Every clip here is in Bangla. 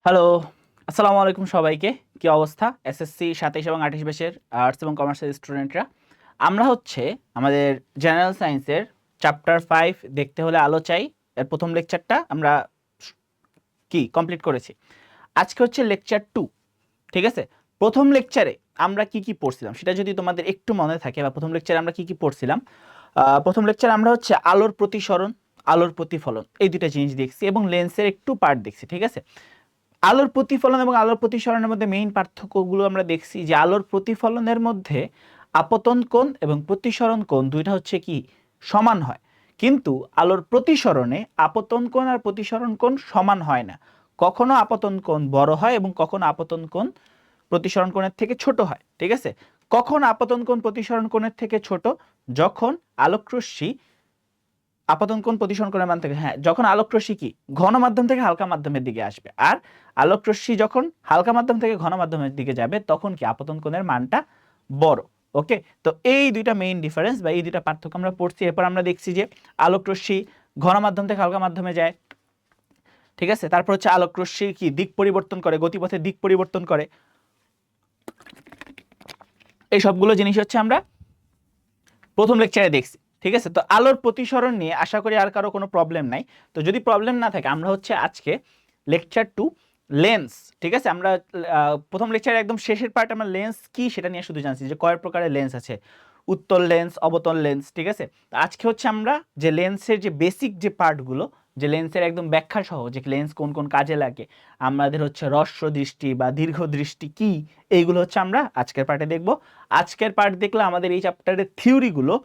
হ্যালো, আসসালামু আলাইকুম সবাইকে। কি অবস্থা? এসএসসি ২৭ এবং ২৮ ব্যাচের আর্টস এবং কমার্সের স্টুডেন্টরা। আমরা হচ্ছে আমাদের জেনারেল সায়েন্সের চ্যাপ্টার 5 দেখতে হলে আলো চাই। এর প্রথম লেকচারটা আমরা কমপ্লিট করেছি। আজকে হচ্ছে লেকচার 2। ঠিক আছে? প্রথম লেকচারে আমরা কি পড়ছিলাম সেটা যদি তোমাদের একটু মনে থাকে বা প্রথম লেকচারে আমরা কি পড়ছিলাম? প্রথম লেকচারে আমরা হচ্ছে আলোর প্রতিসরণ, আলোর প্রতিফলন এই দুইটা জিনিস দেখছি এবং লেন্সের একটু পার্ট দেখছি। ঠিক আছে? আলোর প্রতিফলন এবং আলোর প্রতিসরণের মধ্যে মেইন পার্থক্যগুলো আমরা দেখছি যে আলোর প্রতিফলনের মধ্যে আপতন কোণ এবং প্রতিসরণ কোণ দুইটা হচ্ছে কি সমান হয়, কিন্তু আলোর প্রতিসরণে আপতন কোণ আর প্রতিসরণ কোণ সমান হয় না। কখনো আপতন কোণ বড় হয় এবং কখনো আপতন কোণ প্রতিসরণ কোণের থেকে ছোট হয়। ঠিক আছে? কখন আপতন কোণ প্রতিসরণ কোণের থেকে ছোট? যখন আলোকরশ্মি আপতন কোণ প্রতিসরণ কোণের মান থেকে, হ্যাঁ, যখন আলোকরশ্মি কি ঘন মাধ্যম থেকে হালকা মাধ্যমের দিকে আসবে, আর আলোকরশ্মি যখন হালকা মাধ্যম থেকে ঘন মাধ্যমের দিকে যাবে তখন কি আপতন কোণের মানটা বড়। ওকে, তো এই দুইটা মেইন ডিফারেন্স বা এই দুইটা পার্থক্য আমরা পড়ছি। এরপর আমরা দেখছি যে আলোকরশ্মি ঘন মাধ্যম থেকে হালকা মাধ্যমে যায়। ঠিক আছে? তারপর হচ্ছে আলোকরশ্মি কি দিক পরিবর্তন করে, গতিপথের দিক পরিবর্তন করে। এই সবগুলো জিনিস হচ্ছে আমরা প্রথম লেকচারে দেখছি। ঠিক আছে? তো আলোর প্রতিসরণ নিয়ে আশা করি আর কারো কোনো প্রবলেম নাই। তো যদি প্রবলেম না থাকে আমরা হচ্ছে আজকে লেকচার 2 লেন্স। ঠিক আছে? আমরা প্রথম লেকচারের একদম শেষের পার্ট আমরা লেন্স কি সেটা নিয়ে শুধু জানছি যে কয় প্রকারের লেন্স আছে, উত্তল লেন্স, অবতল লেন্স। ঠিক আছে? তো আজকে হচ্ছে আমরা যে লেন্সের যে বেসিক যে পার্টগুলো, যে লেন্সের একদম ব্যাখ্যা সহ যে লেন্স কোন কোন কাজে লাগে, আমাদের হচ্ছে হ্রস্ব দৃষ্টি বা দীর্ঘ দৃষ্টি কি, এইগুলো হচ্ছে আমরা আজকের পার্টে দেখব। আজকের পার্ট দেখলে আমাদের এই চ্যাপ্টারের থিওরিগুলো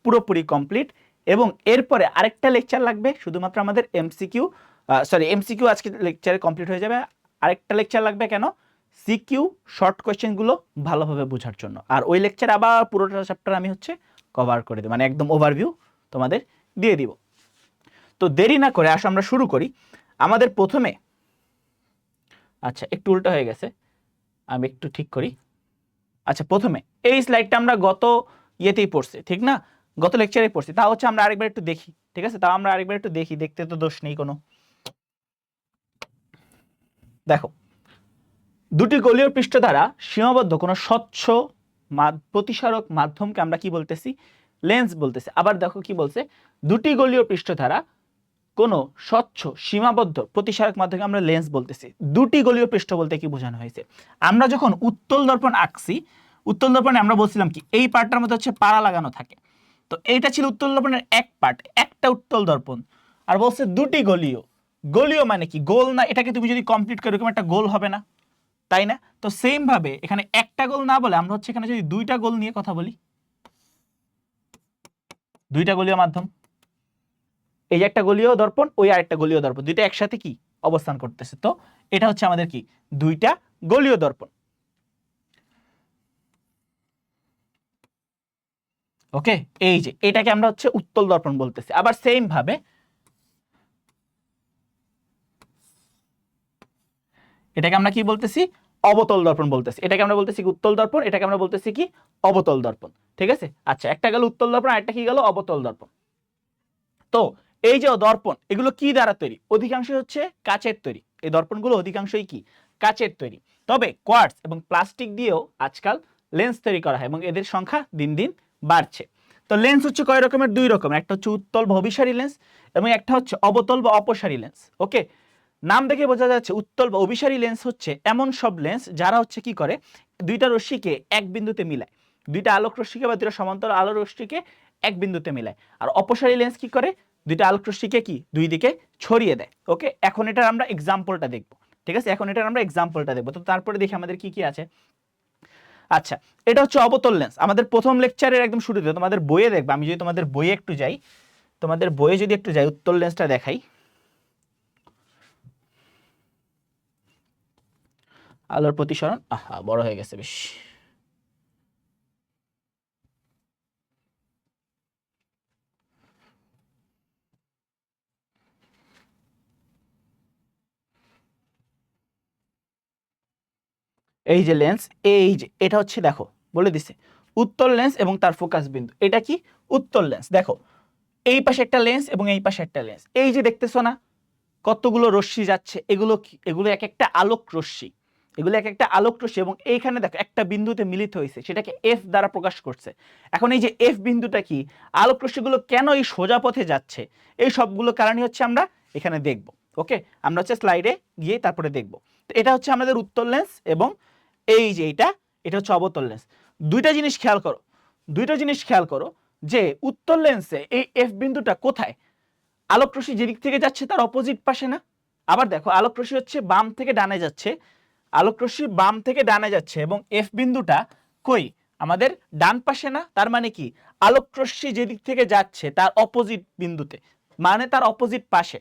পুরোপুরি কমপ্লিট, এবং এরপরে আরেকটা লেকচার লাগবে শুধুমাত্র আমাদের এমসিকিউ আজকে লেকচারে কমপ্লিট হয়ে যাবে। আরেকটা লেকচার লাগবে কেন? সিকিউ শর্ট কোয়েশ্চেনগুলো ভালোভাবে বোঝার জন্য। আর ওই লেকচার আবার পুরোটা চ্যাপ্টার আমি হচ্ছে কভার করে দেব, মানে একদম ওভারভিউ তোমাদের দিয়ে দিব। তো দেরি না করে আসো আমরা শুরু করি। আমাদের প্রথমে, আচ্ছা একটু উল্টো হয়ে গেছে, আমি একটু ঠিক করি। আচ্ছা, প্রথমে এই স্লাইডটা আমরা গত ইয়েতেই পড়ছি, ঠিক না? গত লেকচারে পড়ছি, তা হচ্ছে আমরা আরেকবার একটু দেখি। ঠিক আছে? তাও আমরা আরেকবার একটু দেখি, দেখতে তো দোষ নেই কোনো। দেখো, দুটি গোলীয় পৃষ্ঠ দ্বারা সীমাবদ্ধ কোনো স্বচ্ছ প্রতিসারক মাধ্যমকে আমরা কি বলতেছি? লেন্স বলতেছি। আবার দেখো কি বলছে, দুটি গোলীয় পৃষ্ঠ দ্বারা কোনো স্বচ্ছ সীমাবদ্ধ প্রতিসারক মাধ্যমকে আমরা লেন্স বলতেছি। দুটি গোলীয় পৃষ্ঠ বলতে কি বোঝানো হয়েছে? আমরা যখন উত্তল দর্পণ আঁকছি, উত্তল দর্পণে আমরা বলছিলাম কি এই পার্টটার মধ্যে হচ্ছে পাড়া লাগানো থাকে। তো এইটা ছিল উত্তল দর্পণের এক পার্ট, একটা উত্তল দর্পণ। আর বলছে দুটি গোলীয়। গোলীয় মানে কি? গোল না, এটাকে তুমি যদি কমপ্লিট করো এরকম একটা গোল হবে না, তাই না? তো সেম ভাবে এখানে একটা গোল না বলে আমরা হচ্ছে এখানে যদি দুইটা গোল নিয়ে কথা বলি, দুইটা গোলীয় মাধ্যম, এই একটা গোলীয় দর্পণ, ওই আরেকটা গোলীয় দর্পণ, দুইটা একসাথে কি অবস্থান করতেছে, তো এটা হচ্ছে আমাদের কি দুইটা গোলীয় দর্পণ। ওকে, এই যে এটাকে আমরা হচ্ছে উত্তল দর্পণ বলতেছি। আবার সেম ভাবে এটাকে আমরা কি বলতেছি? অবতল দর্পণ বলতেছি। এটাকে আমরা বলতেছি কি উত্তল দর্পণ, এটাকে আমরা বলতেছি কি অবতল দর্পণ। ঠিক আছে? আচ্ছা, একটা গেল উত্তল দর্পণ, আরেকটা কি গেল? অবতল দর্পণ। তো এই যে দর্পণ, এগুলো কি দ্বারা তৈরি? অধিকাংশ হচ্ছে কাচের তৈরি। এই দর্পণগুলো অধিকাংশই কি কাচের তৈরি। তবে কোয়ার্টজ এবং প্লাস্টিক দিয়েও আজকাল লেন্স তৈরি করা হয় এবং এদের সংখ্যা দিন দিন বাড়ছে। তো লেন্স হচ্ছে কয় রকমের? দুই রকমের, একটা হচ্ছে উত্তল বা অভিসারী লেন্স এবং একটা হচ্ছে অবতল বা অপসারী লেন্স। ওকে, নাম দেখে বোঝা যাচ্ছে উত্তল বা অভিসারী লেন্স হচ্ছে এমন সব লেন্স যারা হচ্ছে কি করে, দুইটা রশ্মিকে এক বিন্দুতে মিলায়, দুইটা আলোক রশ্মিকে বা দুইটা সমান্তরাল আলো রশ্মিকে এক বিন্দুতে মিলায়। আর অপসারী লেন্স কি করে? দুইটা আলোক রশ্মিকে কি দুই দিকে ছড়িয়ে দেয়। ওকে, এখন এটার আমরা এক্সাম্পলটা দেখব। ঠিক আছে? এখন এটার আমরা এক্সাম্পলটা দেখব। তো তারপরে দেখি আমাদের কি কি আছে। আচ্ছা, এটা হচ্ছে অবতল লেন্স। আমাদের প্রথম লেকচারের একদম শুরুতে তোমাদের বইয়ে দেখবে, আমি যদি তোমাদের বইয়ে একটু যাই, তোমাদের বইয়ে যদি একটু যাই, উত্তল লেন্সটা দেখাই। আলোর প্রতিসরণ, আহা বড় হয়ে গেছে বেশ। এই যে লেন্স, এই যে এটা হচ্ছে, দেখো বলে দিছে উত্তল লেন্স এবং তার ফোকাস বিন্দু। এটা কি উত্তল লেন্স। দেখো এই পাশে একটা লেন্স এবং এই পাশে একটা লেন্স, এই যে দেখতেছো না কতগুলো রশ্মি যাচ্ছে, এগুলো কি? এগুলো এক একটা আলোক রশ্মি, এগুলো এক একটা আলোক রশ্মি, এবং এইখানে দেখো একটা বিন্দুতে মিলিত হয়েছে, সেটাকে এফ দ্বারা প্রকাশ করছে। এখন এই যে এফ বিন্দুটা কি, আলোক রশ্মিগুলো কেন এই সোজা পথে যাচ্ছে, এই সবগুলো কারণই হচ্ছে আমরা এখানে দেখব। ওকে, আমরা হচ্ছে স্লাইডে গিয়ে তারপরে দেখব। তো এটা হচ্ছে আমাদের উত্তল লেন্স, এবং এই যে এটা হচ্ছে অবতল লেন্স। দুইটা জিনিস খেয়াল করো, দুইটা জিনিস খেয়াল করো যে উত্তল লেন্সে এই এফ বিন্দুটা কোথায়, আলোক রশ্মি যেদিক থেকে যাচ্ছে তার অপোজিট পাশে না? আবার দেখো আলোক রশ্মি হচ্ছে বাম থেকে ডানে যাচ্ছে, আলোক রশ্মি বাম থেকে ডানে যাচ্ছে, এবং এফ বিন্দুটা কই, আমাদের ডান পাশে না? তার মানে কি, আলোক রশ্মি যেদিক থেকে যাচ্ছে তার অপোজিট বিন্দুতে, মানে তার অপোজিট পাশে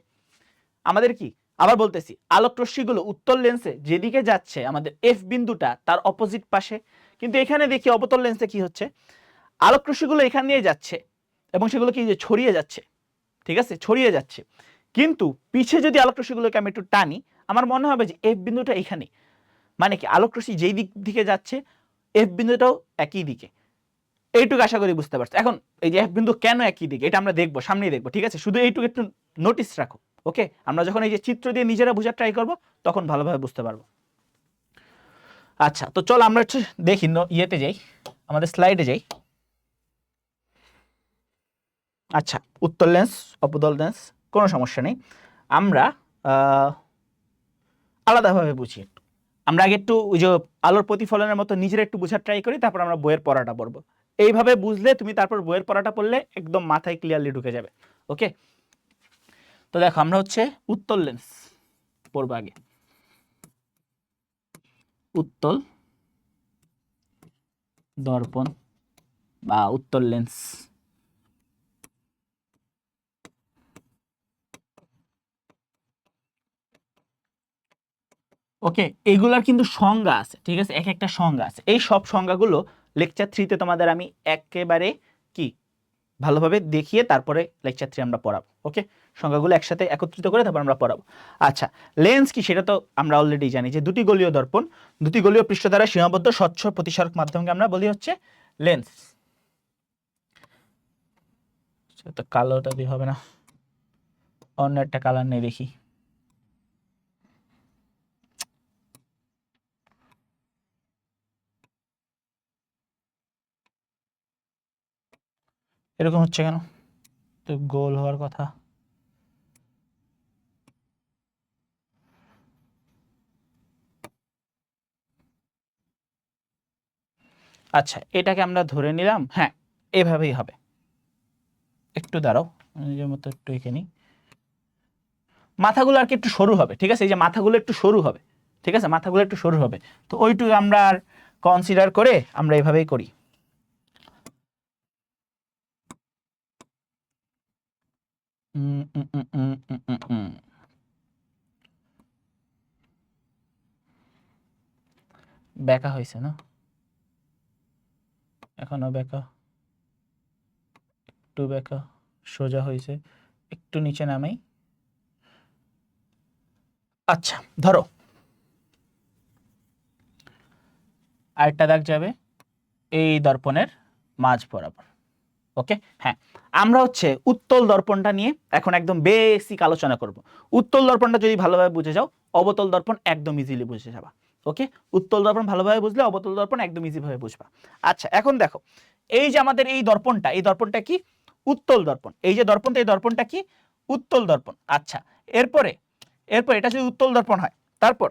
আমাদের কি, আবার বলতেছি, আলোক রশ্মিগুলো উত্তল লেন্সে যেদিকে যাচ্ছে আমাদের এফ বিন্দুটা তার অপোজিট পাশে। কিন্তু এখানে দেখি অবতল লেন্সে কি হচ্ছে, আলোক রশ্মিগুলো এখান দিয়ে যাচ্ছে এবং সেগুলো কি যে ছড়িয়ে যাচ্ছে, ঠিক আছে, ছড়িয়ে যাচ্ছে। কিন্তু পিছে যদি আলোক রশ্মিগুলোকে আমি একটু টানি, আমার মনে হবে যে এফ বিন্দুটা এখানে, মানে কি আলোক রশ্মি যেই দিক দিকে যাচ্ছে এফ বিন্দুটাও একই দিকে। এইটুকু আশা করি বুঝতে পারছো। এখন এই যে এফ বিন্দু কেন একই দিকে এটা আমরা দেখবো, সামনেই দেখবো, ঠিক আছে, শুধু এইটুকু একটু নোটিস রাখো। ওকে, আমরা যখন এই যে চিত্র দিয়ে নিজেরা বোঝার ট্রাই করব তখন ভালোভাবে বুঝতে পারবো। আচ্ছা, তো চল আমরা একটু দেখি, ইয়েতে যাই, আমাদের স্লাইডে যাই। আচ্ছা, উত্তল লেন্স অবতল লেন্স কোনো সমস্যা নেই, আমরা আলাদাভাবে বুঝি একটু। আমরা আগে একটু ওই যে আলোর প্রতিফলনের মতো নিজেরা একটু বোঝার ট্রাই করি, তারপর আমরা বইয়ের পড়াটা পড়বো। এইভাবে বুঝলে তুমি তারপর বইয়ের পড়াটা পড়লে একদম মাথায় ক্লিয়ারলি ঢুকে যাবে। ওকে, তো দেখো আমরা হচ্ছে উত্তল লেন্স পড়বো আগে। উত্তল দর্পণ বা উত্তল লেন্স, ওকে, এগুলার কিন্তু সংজ্ঞা আছে, ঠিক আছে, এক একটা সংজ্ঞা আছে। এই সব সংজ্ঞাগুলো লেকচার 3-তে তোমাদের আমি একেবারে কি ভালোভাবে দেখিয়ে তারপরে লেকচার 3 আমরা পড়াবো। ওকে, সংজ্ঞাগুলো একসাথে একত্রিত করে তারপর আমরা পড়াবো। আচ্ছা, লেন্স কি সেটা তো আমরা অলরেডি জানি, যে দুটি গলীয় দর্পণ, দুটি গলীয় পৃষ্ঠ দ্বারা সীমাবদ্ধ স্বচ্ছ প্রতিসারক মাধ্যমকে আমরা বলি হচ্ছে লেন্স। তো কালোটা দিয়ে হবে না, অন্য একটা কালার নেই দেখি। এরকম হচ্ছে কেন? তো গোল হওয়ার কথা। আচ্ছা, এটাকে আমরা ধরে নিলাম, হ্যাঁ এভাবেই হবে। একটু দাঁড়াও, নিজের মতো একটু এঁকে নিই। মাথাগুলো আর কি একটু সরু হবে, ঠিক আছে, এই যে মাথাগুলো একটু সরু হবে, ঠিক আছে, মাথাগুলো একটু সরু হবে। তো ওইটুকু আমরা আর কনসিডার করে আমরা এভাবেই করি। বেঁকা হয়েছে না, এখনো বেঁকা, একটু বেঁকা, সোজা হয়েছে, একটু নিচে নামাই। আচ্ছা, ধরো আরেকটা দাগ যাবে এই দর্পণের মাঝ বরাবর। ওকে, হ্যাঁ, আমরা হচ্ছে উত্তল দর্পণটা নিয়ে এখন একদম বেসিক আলোচনা করব। উত্তল দর্পণটা যদি ভালোভাবে বুঝে যাও, অবতল দর্পণ একদম ইজিলি বুঝে যাবা। ওকে, উত্তল দর্পণ ভালোভাবে বুঝলে অবতল দর্পণ একদম ইজি ভাবে বুঝবা। আচ্ছা, এখন দেখো এই যে আমাদের এই দর্পণটা কি, উত্তল দর্পণ। এই যে দর্পণটা, এই দর্পণটা কি, উত্তল দর্পণ। আচ্ছা, এরপরে এটা যদি উত্তল দর্পণ হয়, তারপর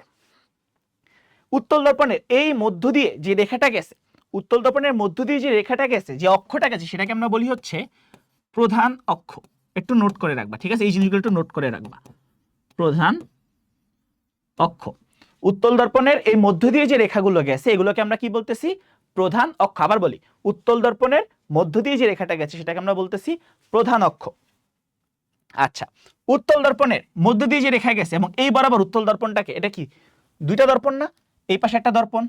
উত্তল দর্পণের এই মধ্য দিয়ে যে রেখাটা গেছে, উত্তল দর্পণের মধ্য দিয়ে যে রেখাটা গেছে, যে অক্ষটা গেছে, সেটাকে আমরা বলি হচ্ছে প্রধান অক্ষ। একটু নোট করে রাখবা, ঠিক আছে, এই জিনিসগুলো একটু নোট করে রাখবা। প্রধান অক্ষ, উত্তল দর্পণের এই মধ্য দিয়ে যে রেখাগুলো গেছে এগুলোকে আমরা কি বলতেছি, প্রধান অক্ষ। আবার বলি, উত্তল দর্পণের মধ্য দিয়ে যে রেখাটা গেছে সেটাকে আমরা বলতেছি প্রধান অক্ষ। আচ্ছা, উত্তল দর্পণের মধ্য দিয়ে যে রেখা গেছে এবং এই বরাবর উত্তল দর্পণটাকে, এটা কি দুইটা দর্পণ না? এই পাশে একটা দর্পণ,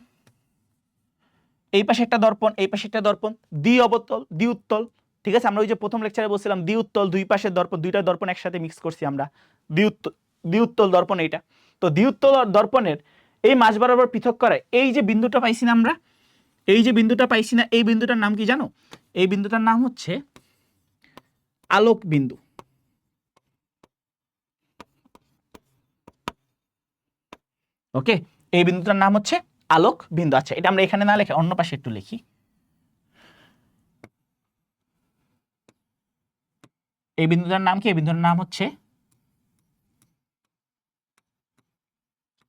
এই পাশে একটা দর্পণ, এই পাশে একটা দর্পণ, দ্বি অবতল দ্বি উত্তল, ঠিক আছে। আমরা ওই যে প্রথম লেকচারে বলছিলাম দ্বি উত্তল, দুই পাশের দর্পণ, দুইটা দর্পণ একসাথে মিক্স করছি আমরা, দ্বি উত্তল দর্পণ এইটা। তো দ্বি উত্তল দর্পণের এই মাঝ বরাবর পৃথক করায় এই যে বিন্দুটা পাইছি না আমরা, এই যে বিন্দুটা পাইছি না, এই বিন্দুটার নাম কি জানো? এই বিন্দুটার নাম হচ্ছে আলোক বিন্দু। ওকে, এই বিন্দুটার নাম হচ্ছে আলোক বিন্দু। আচ্ছা, এটা আমরা এখানে না লিখে অন্য পাশে একটু লিখি। এই বিন্দুটার নাম কি? এই বিন্দুটার নাম হচ্ছে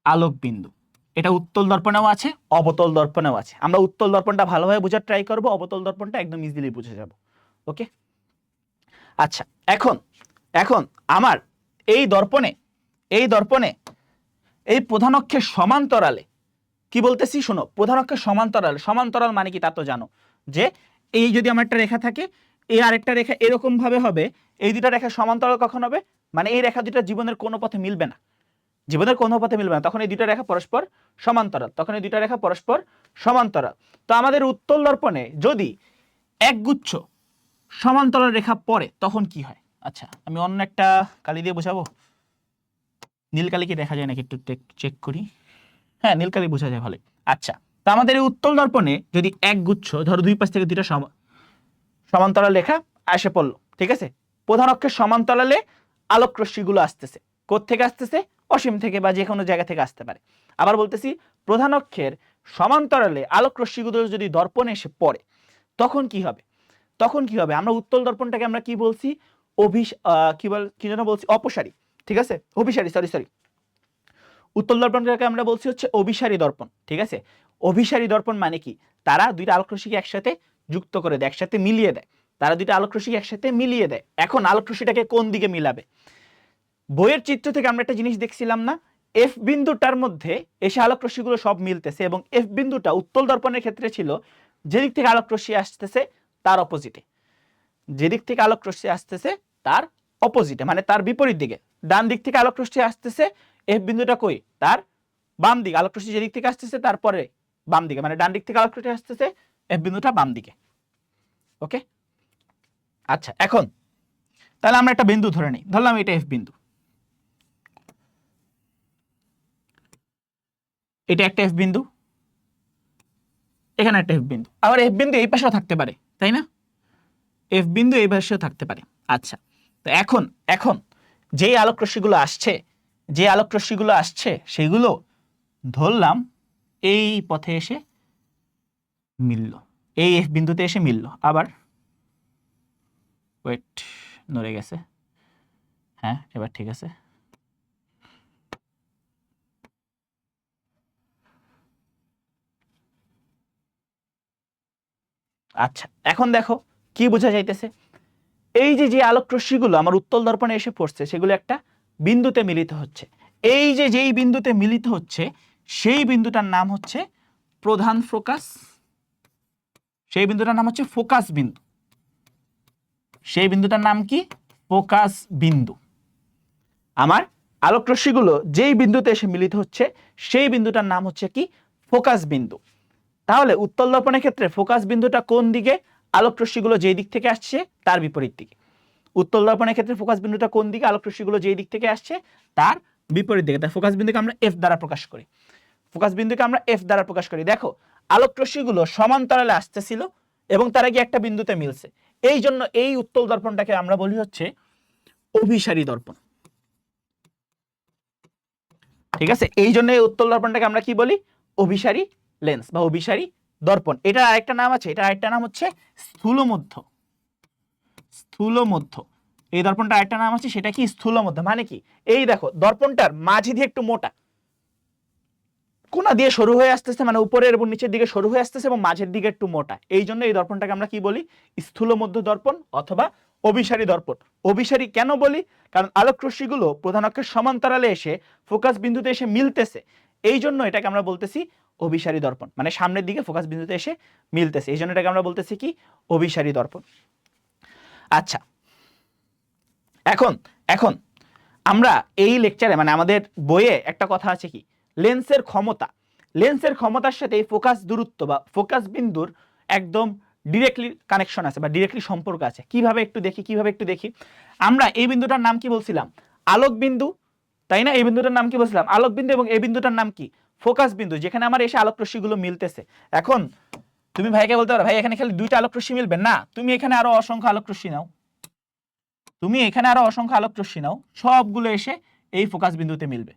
আলোক বিন্দু। এটা উত্তল দর্পণেও আছে, অবতল দর্পণেও আছে। আমরা উত্তল দর্পণটা ভালোভাবে বোঝার ট্রাই করব, অবতল দর্পণটা একদম ইজিলি বুঝে যাব। ওকে, আচ্ছা, এখন এখন আমার এই দর্পণে এই প্রধান অক্ষের সমান্তরালে কি বলতেছি শোনো, প্রধান অক্ষের সমান্তরাল, সমান্তরাল মানে কি তা তো জানো, যে এই যদি আমার একটা রেখা থাকে, এই আরেকটা রেখা এরকম ভাবে হবে, এই দুটা রেখা সমান্তরাল কখন হবে? মানে এই রেখা দুটা জীবনের কোনো পথে মিলবে না, জীবনের কোনো পথে মিলবে না, তখন এই দুটা রেখা পরস্পর সমান্তরাল, তখন এই দুটা রেখা পরস্পর সমান্তরাল। তো আমাদের উত্তল দর্পণে যদি একগুচ্ছ সমান্তরাল রেখা পড়ে তখন কি হয়? আচ্ছা, আমি অন্য একটা কালি দিয়ে বোঝাবো। নীল কালি কি দেখা যায় নাকি একটু চেক করি। হ্যাঁ, নীল কালি বোঝা যায় ভালো। আচ্ছা, তো আমাদের এই উত্তল দর্পণে যদি একগুচ্ছ, ধরো দুই পাশ থেকে দুইটা সমান্তরাল রেখা এসে পড়লো, ঠিক আছে, প্রধান অক্ষের সমান্তরালে আলোক রশ্মিগুলো আসতেছে, কোত্থেকে আসতেছে? অসীম থেকে বা যে কোনো জায়গা থেকে আসতে পারে। আবার বলতেছি, প্রধান অক্ষের সমান্তরালে আলোক রশ্মিগুলো যদি দর্পণে এসে পড়ে তখন কি হবে? তখন কি হবে? আমরা উত্তল দর্পণটাকে আমরা কি বলছি? কি যেন বলছি? অপসারী, ঠিক আছে, অভিসারী, সরি, উত্তল দর্পণটাকে আমরা বলছি হচ্ছে অভিসারী দর্পণ, ঠিক আছে। অভিসারী দর্পণ মানে কি? তারা দুইটা আলোক রশ্মিকে একসাথে যুক্ত করে দেয়, একসাথে মিলিয়ে দেয়, তারা দুইটা আলোক রশ্মিকে একসাথে মিলিয়ে দেয়। এখন আলোক রশ্মিটাকে কোন দিকে মিলাবে? বইয়ের চিত্র থেকে আমরা একটা জিনিস দেখছিলাম না, এফ বিন্দুটার মধ্যে এসে আলোক রশ্মিগুলো সব মিলতেছে, এবং এফ বিন্দুটা উত্তল দর্পণের ক্ষেত্রে ছিল যেদিক থেকে আলোক রশ্মি আসতেছে তার অপোজিটে, যেদিক থেকে আলোক রশ্মি আসতেছে তার অপোজিটে, মানে তার বিপরীত দিকে। ডান দিক থেকে আলোক রশ্মি আসতেছে, এফ বিন্দুটা কই? তার বাম দিকে। আলোক রশ্মি যেদিক থেকে আসতেছে তারপরে বাম দিকে, মানে ডান দিক থেকে আলোক রশ্মি আসতেছে, এফ বিন্দুটা বাম দিকে। ওকে, আচ্ছা, এখন তাহলে আমরা একটা বিন্দু ধরে নিই, ধরলাম এটা এফ বিন্দু, এটা একটা এফ বিন্দু, এখানে একটা এফ বিন্দু, আবার এফ বিন্দু এই পাশেও থাকতে পারে, তাই না? এফ বিন্দু এই পাশেও থাকতে পারে। আচ্ছা, তো এখন এখন যেই আলোক রশ্মিগুলো আসছে, যে আলোক রশ্মিগুলো আসছে সেগুলো ধরলাম এই পথে এসে মিলল, এই এফ বিন্দুতে এসে মিলল। আবার ওয়েট, নড়ে গেছে, হ্যাঁ এবার ঠিক আছে। আচ্ছা, এখন দেখো কি বোঝা যাইতেছে, এই যে যে আলোক রশ্মিগুলো আমার উত্তল দর্পণে এসে পড়ছে সেগুলো একটা বিন্দুতে মিলিত হচ্ছে। এই যে যেই বিন্দুতে মিলিত হচ্ছে সেই বিন্দুটার নাম হচ্ছে প্রধান ফোকাস, সেই বিন্দুটার নাম হচ্ছে ফোকাস বিন্দু, সেই বিন্দুটার নাম কি? ফোকাস বিন্দু। আমার আলোক রশ্মিগুলো যেই বিন্দুতে এসে মিলিত হচ্ছে সেই বিন্দুটার নাম হচ্ছে কি? ফোকাস বিন্দু। তাহলে উত্তল দর্পণের ক্ষেত্রে ফোকাস বিন্দুটা কোন দিকে? আলোক রশ্মিগুলো যেই দিক থেকে আসছে তার বিপরীত দিকে। উত্তল দর্পণের ক্ষেত্রে ফোকাস বিন্দুটা কোন দিকে? আলোক রশ্মিগুলো যেই দিক থেকে আসছে তার বিপরীত দিকে। তাই ফোকাস বিন্দুকে আমরা এফ দ্বারা প্রকাশ করি, ফোকাস বিন্দুকে আমরা এফ দ্বারা প্রকাশ করি। দেখো, আলোক রশ্মিগুলো সমান্তরালে আসতেছিল এবং তারা গিয়ে একটা বিন্দুতে মিলছে, এই জন্য এই উত্তল দর্পণটাকে আমরা বলি হচ্ছে অভিসারী দর্পণ, ঠিক আছে। এই জন্য এই উত্তল দর্পণটাকে আমরা কি বলি? অভিসারী লেন্স বা অভিসারী দর্পণ। এটা আরেকটা নাম আছে, এটা আরেকটা নাম হচ্ছে স্থূলমধ্য, স্থূলমধ্য। এই দর্পণটা আরেকটা নাম আছে, সেটা কি? স্থূলমধ্য। মানে কি? এই দেখো, দর্পণটার মাঝে দিয়ে একটু মোটা, কোনা দিয়ে সরু হয়ে আসতেছে, মানে উপরের এবং নিচের দিকে সরু হয়ে আসতেছে এবং মাঝের দিকে একটু মোটা, এই জন্য এই দর্পণটাকে আমরা কি বলি? স্থূলমধ্য দর্পণ অথবা অভিসারী দর্পণ। অভিসারী কেন বলি? কারণ আলোক রশ্মিগুলো প্রধান অক্ষের সমান্তরালে এসে ফোকাস বিন্দুতে এসে মিলতেছে, এই জন্য এটাকে আমরা বলতেছি অভিসারী দর্পণ, মানে সামনের দিকে ফোকাস বিন্দুতে এসে মিলতেছে, এই জন্য এটাকে আমরা বলতেছি কি? অভিসারী দর্পণ। আচ্ছা, এখন এখন আমরা এই লেকচারে, মানে আমাদের বইয়ে একটা কথা আছে কি? লেন্সের ক্ষমতা, লেন্সের ক্ষমতার সাথে এই ফোকাস দূরত্ব বা ফোকাস বিন্দুর একদম ডিরেক্টলি কানেকশন আছে বা ডিরেক্টলি সম্পর্ক আছে। কিভাবে একটু দেখি, কিভাবে একটু দেখি। আমরা এই বিন্দুটার নাম কি বলছিলাম? আলোক বিন্দু, তাই না? এই বিন্দুটার নাম কি বলছিলাম? আলোক বিন্দু। এবং এই বিন্দুটার নাম কি? ফোকাস বিন্দু, যেখানে আমার এসে আলোক রশ্মিগুলো মিলতেছে। এখন তুমি ভাইকে বলতে পারো, ভাই এখানে খালি দুইটা আলোক রশ্মি মিলবে না, তুমি এখানে আরো অসংখ্য আলোক রশ্মি নাও, তুমি এখানে আরো অসংখ্য আলোক রশ্মি নাও, সবগুলো এসে এই ফোকাস বিন্দুতে মিলবে।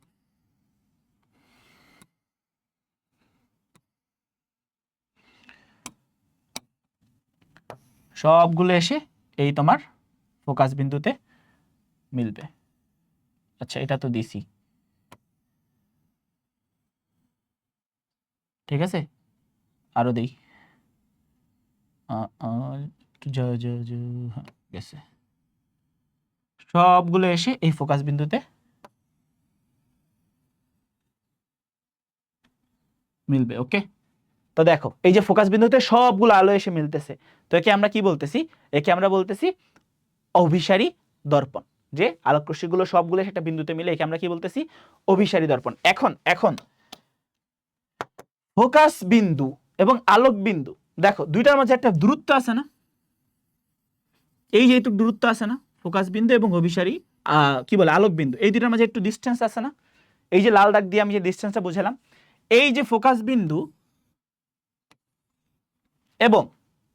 সবগুলো এসে এই তোমার ফোকাস বিন্দুতে মিলবে। আচ্ছা, এটা তো দিছি, ঠিক আছে, আরো দেই, গেছে, সবগুলো এসে এই ফোকাস বিন্দুতে মিলবে। ওকে, তো দেখো এই যে ফোকাস বিন্দুতে সবগুলো আলো এসে মিলতেছে, তো একে আমরা কি বলতেছি? একে আমরা বলতেছি অভিসারী দর্পণ। যে আলোকরশ্মিগুলো সবগুলো একটা বিন্দুতে মিলে একে আমরা কি বলতেছি? অভিসারী দর্পণ। এখন এখন ফোকাস বিন্দু এবং আলোক বিন্দু, দেখো দুইটার মাঝে একটা দূরত্ব আছে না? এই যে একটু দূরত্ব আছে না ফোকাস বিন্দু এবং অভিসারী কি বলে আলোক বিন্দু, এই দুইটার মাঝে একটু ডিস্টেন্স আছে না? এই যে লাল দাগ দিয়ে আমি যে ডিস্টেন্সটা বুঝালাম, এই যে ফোকাস বিন্দু এবং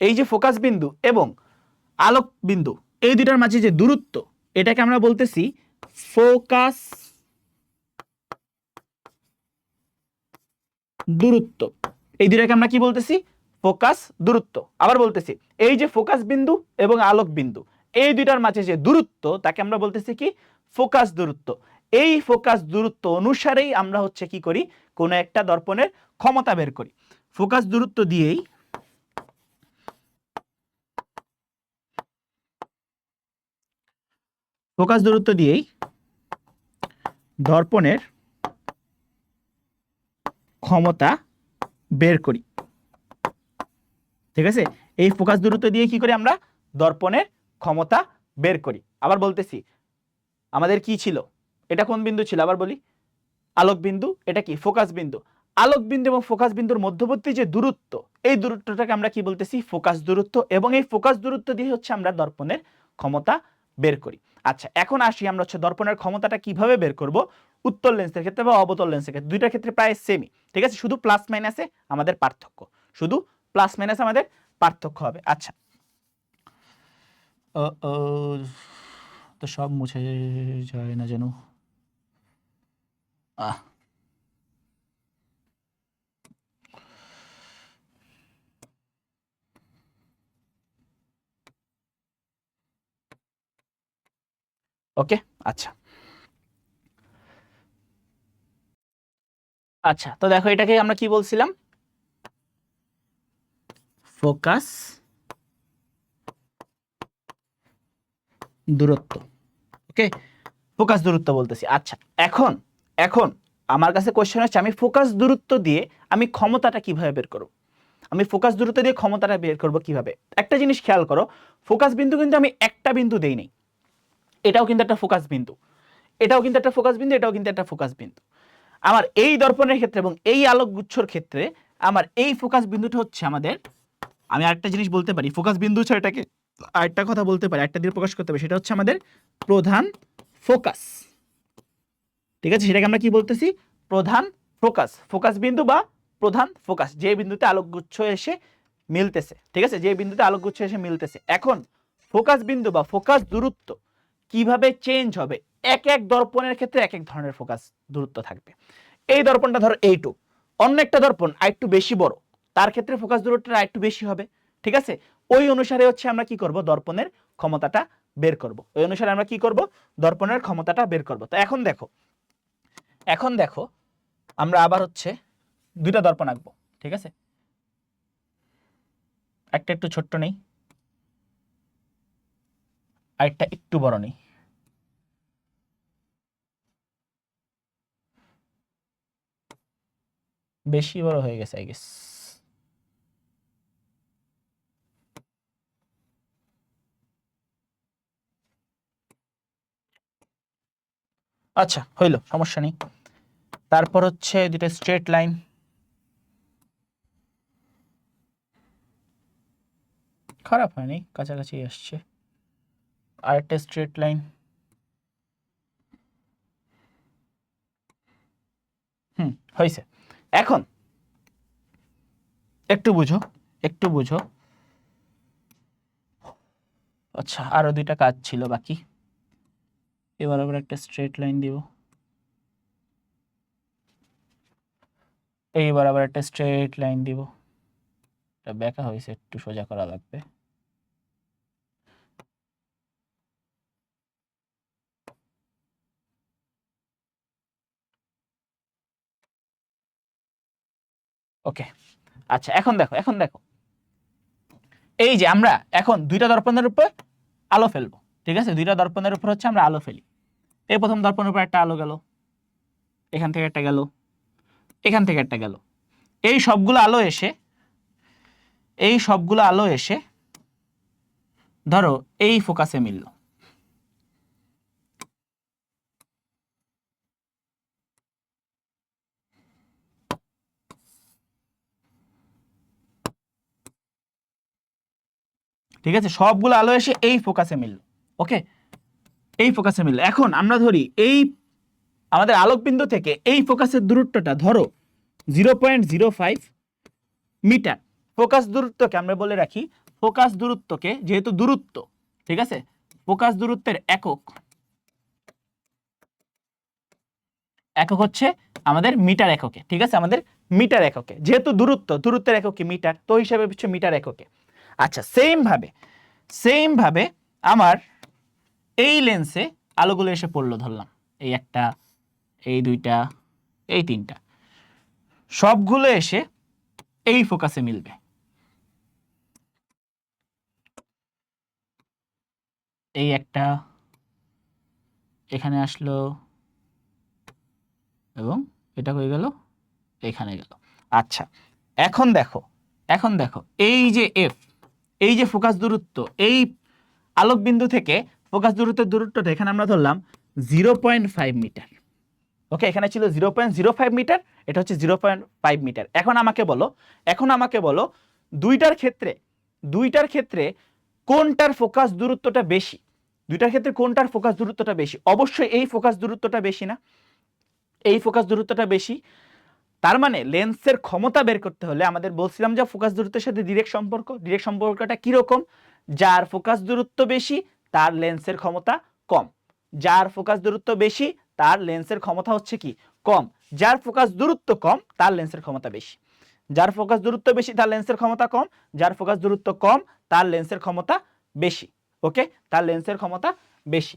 এই যে ফোকাস বিন্দু এবং আলোক বিন্দু, এই দুইটার মাঝে যে দূরত্ব, এটাকে আমরা বলতেছি ফোকাস দূরত্ব। এই দুইটাকে আমরা কি বলতেছি? ফোকাস দূরত্ব। আবার বলতেছি, এই যে ফোকাস বিন্দু এবং আলোক বিন্দু, এই দুইটার মাঝে যে দূরত্ব, তাকে আমরা বলতেছি কি? ফোকাস দূরত্ব। এই ফোকাস দূরত্ব অনুসারেই আমরা হচ্ছে কি করি? কোন একটা দর্পণের ক্ষমতা বের করি। ফোকাস দূরত্ব দিয়েই দর্পণের ক্ষমতা বের করি, ঠিক আছে? এই ফোকাস দূরত্ব দিয়ে কি করি আমরা? দর্পণের ক্ষমতা বের করি। আবার বলতেছি, আমাদের কি ছিল? এটা কোন বিন্দু ছিল? আবার বলি, আলোক বিন্দু। এটা কি? ফোকাস বিন্দু। আলোক বিন্দু এবং ফোকাস বিন্দুর মধ্যবর্তী যে দূরত্ব, এই দূরত্বটাকে আমরা কি বলতেছি? ফোকাস দূরত্ব। এবং এই ফোকাস দূরত্ব দিয়ে হচ্ছে আমরা দর্পণের ক্ষমতা বের করি। আচ্ছা, এখন আসি আমরা হচ্ছে দর্পণের ক্ষমতাটা কিভাবে বের করব? উত্তল লেন্সের ক্ষেত্রে বা অবতল লেন্সের ক্ষেত্রে দুইটার ক্ষেত্রে প্রায় সেমই, ঠিক আছে? শুধু প্লাস মাইনাসে আমাদের পার্থক্য, শুধু প্লাস মাইনাস আমাদের পার্থক্য হবে। আচ্ছা, তো সব মুছে যায় না যেন। ওকে, আচ্ছা আচ্ছা, তো দেখো এটাকে আমরা কি বলছিলাম? ফোকাস দূরত্ব। ওকে, ফোকাস দূরত্ব বলতেছি। আচ্ছা, এখন এখন আমার কাছে কোশ্চেন হচ্ছে, আমি ফোকাস দূরত্ব দিয়ে আমি ক্ষমতাটা কিভাবে বের করব? আমি ফোকাস দূরত্ব দিয়ে ক্ষমতাটা বের করব কিভাবে? একটা জিনিস খেয়াল করো, ফোকাস বিন্দু কিন্তু আমি একটা বিন্দু দেই নাই। এটাও কিন্তু একটা ফোকাস বিন্দু, এটাও কিন্তু একটা ফোকাস বিন্দু, এটাও কিন্তু একটা ফোকাস বিন্দু। আমার এই দর্পণের ক্ষেত্রে এবং এই আলোকগুচ্ছর ক্ষেত্রে আমার এই ফোকাস বিন্দুটা হচ্ছে আমাদের, আমি আরেকটা জিনিস বলতে পারি, ফোকাস বিন্দু ছাড়া এটাকে আরেকটা কথা বলতে পারি, একটা দিয়ে প্রকাশ করতে পারি, সেটা হচ্ছে আমাদের প্রধান ফোকাস, ঠিক আছে? সেটাকে আমরা কি বলতেছি? প্রধান ফোকাস। ফোকাস বিন্দু বা প্রধান ফোকাস, যে বিন্দুতে আলোকগুচ্ছ এসে মিলতেছে, ঠিক আছে? যে বিন্দুতে আলোকগুচ্ছ এসে মিলতেছে। এখন ফোকাস বিন্দু বা ফোকাস দূরত্ব কিভাবে চেঞ্জ হবে? এক এক দর্পণের ক্ষেত্রে এক এক ধরনের ফোকাস দূরত্ব থাকবে। এই দর্পণটা ধরো এইটু, অন্য একটা দর্পণ আরেকটু বেশি বড়, তার ক্ষেত্রে ফোকাস দূরত্বটা আরেকটু বেশি হবে, ঠিক আছে? ওই অনুসারে হচ্ছে আমরা কি করব? দর্পণের ক্ষমতাটা বের করব। ওই অনুসারে আমরা কি করব? দর্পণের ক্ষমতাটা বের করব। তো এখন দেখো আমরা আবার হচ্ছে দুইটা দর্পণ আঁকবো, ঠিক আছে? একটা একটু ছোট্ট নেই, আরেকটা একটু বড় নেই। বেশি বড় হয়ে গেছে আই গেস। আচ্ছা, হইল, সমস্যা নেই। তারপর হচ্ছে দুটো স্ট্রেট লাইন, খারাপ হয়নি, কাছাকাছি আসছে। আরেকটা স্ট্রেট লাইন, হয়েছে। এখন একটু বুঝো, একটু বুঝো। আচ্ছা, আরো দুইটা কাজ ছিল বাকি। এবার আবার একটা স্ট্রেট লাইন দিব, এইবার আবার একটা স্ট্রেট লাইন দিব। এটা বেঁকা হয়েছে, একটু সোজা করা লাগবে। ওকে, আচ্ছা এখন দেখো, এখন দেখো, এই যে আমরা এখন দুইটা দর্পণের উপর আলো ফেলবো, ঠিক আছে? দুইটা দর্পণের উপর হচ্ছে আমরা আলো ফেলি। এই প্রথম দর্পণের উপর একটা আলো গেল, এখান থেকে একটা গেল, এখান থেকে একটা গেল। এই সবগুলো আলো এসে, এই সবগুলো আলো এসে ধরো এই ফোকাসে মিলল। ঠিক আছে, সবগুলো আলো এসে এই ফোকাসে মিলল। ওকে, এই ফোকাসে মিলল। এখন আমরা ধরি এই আমাদের আলোকবিন্দু থেকে এই ফোকাসের দূরত্বটা ধরো 0.05 মিটার। ফোকাস দূরত্বকে আমরা বলে রাখি, ফোকাস দূরত্বকে, যেহেতু দূরত্ব, ঠিক আছে, ফোকাস দূরত্বের একক একক হচ্ছে আমাদের মিটার এককে, ঠিক আছে, আমাদের মিটার এককে, যেহেতু দূরত্ব, দূরত্বের একক কি মিটার, তো হিসাবে হচ্ছে মিটার এককে। আচ্ছা, সেম ভাবে আমার এই লেন্সে আলোগুলো এসে পড়লো, ধরলাম এই একটা, এই দুইটা, এই তিনটা, সবগুলো এসে এই ফোকাসে মিলবে। এই একটা এখানে আসলো এবং এটা হয়ে গেল এখানে গেল। আচ্ছা, এখন দেখো, এখন দেখো, এই যে এফ, এই যে ফোকাস দূরত্ব, এই আলোকবিন্দু থেকে ফোকাস দূরত্বের দূরত্বটা এখানে আমরা ধরলাম 0.5 মিটার। ওকে, এখানে ছিল 0.05 মিটার, এটা হচ্ছে 0.5 মিটার। এখন আমাকে বলো দুইটার ক্ষেত্রে কোনটার ফোকাস দূরত্বটা বেশি? দুইটার ক্ষেত্রে কোনটার ফোকাস দূরত্বটা বেশি? অবশ্যই এই ফোকাস দূরত্বটা বেশি না? এই ফোকাস দূরত্বটা বেশি। তার মানে লেন্সের ক্ষমতা বের করতে হলে আমাদের বলছিলাম যে ফোকাস দূরত্বের সাথে ডিরেক্ট সম্পর্কটা কিরকম? যার ফোকাস দূরত্ব বেশি তার লেন্সের ক্ষমতা কম, যার ফোকাস দূরত্ব বেশি তার লেন্সের ক্ষমতা হচ্ছে কি? কম। যার ফোকাস দূরত্ব কম তার লেন্সের ক্ষমতা বেশি, যার ফোকাস দূরত্ব বেশি তার লেন্সের ক্ষমতা কম, যার ফোকাস দূরত্ব কম তার লেন্সের ক্ষমতা বেশি। ওকে, তার লেন্সের ক্ষমতা বেশি।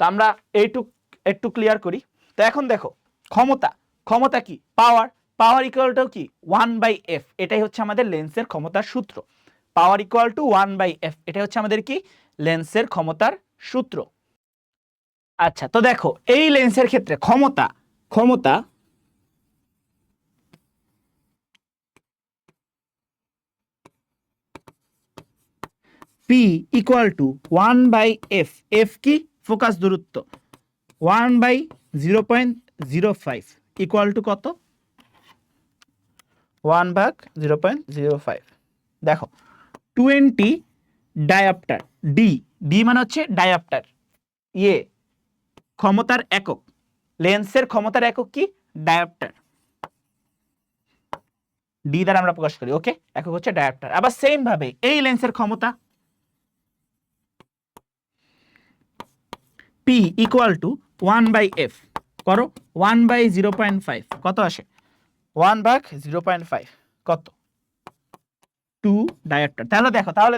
তো আমরা এইটুক একটু ক্লিয়ার করি। তো এখন দেখো, ক্ষমতা কি? পাওয়ার ইকুয়াল টু কি? 1/f। এটাই হচ্ছে আমাদের লেন্সের ক্ষমতার সূত্র। পাওয়ার ইকুয়াল টু 1/f, এটাই হচ্ছে আমাদের কি? লেন্সের ক্ষমতার সূত্র। আচ্ছা, তো দেখো এই লেন্সের ক্ষেত্রে ক্ষমতা P equal to 1/f। f কি? ফোকাস দূরত্ব। 1/0.05 ইকুয়াল টু কত? 1/0.05। দেখো 20 ডায়াপ্টার। ডি মানে হচ্ছে ডায়াপ্টার, ইয়ে ক্ষমতার একক। লেন্সের ক্ষমতার একক কি? ডায়াপ্টার। ডি দ্বারা আমরা প্রকাশ করি। ওকে, একক হচ্ছে ডায়াপ্টার। আবার সেম ভাবে এই লেন্সের ক্ষমতা P ইকুয়াল টু 1/f করো, 1/0.5 কত আসে? 1/0.5 কত? 2 ডায়াপ্টার। তাহলে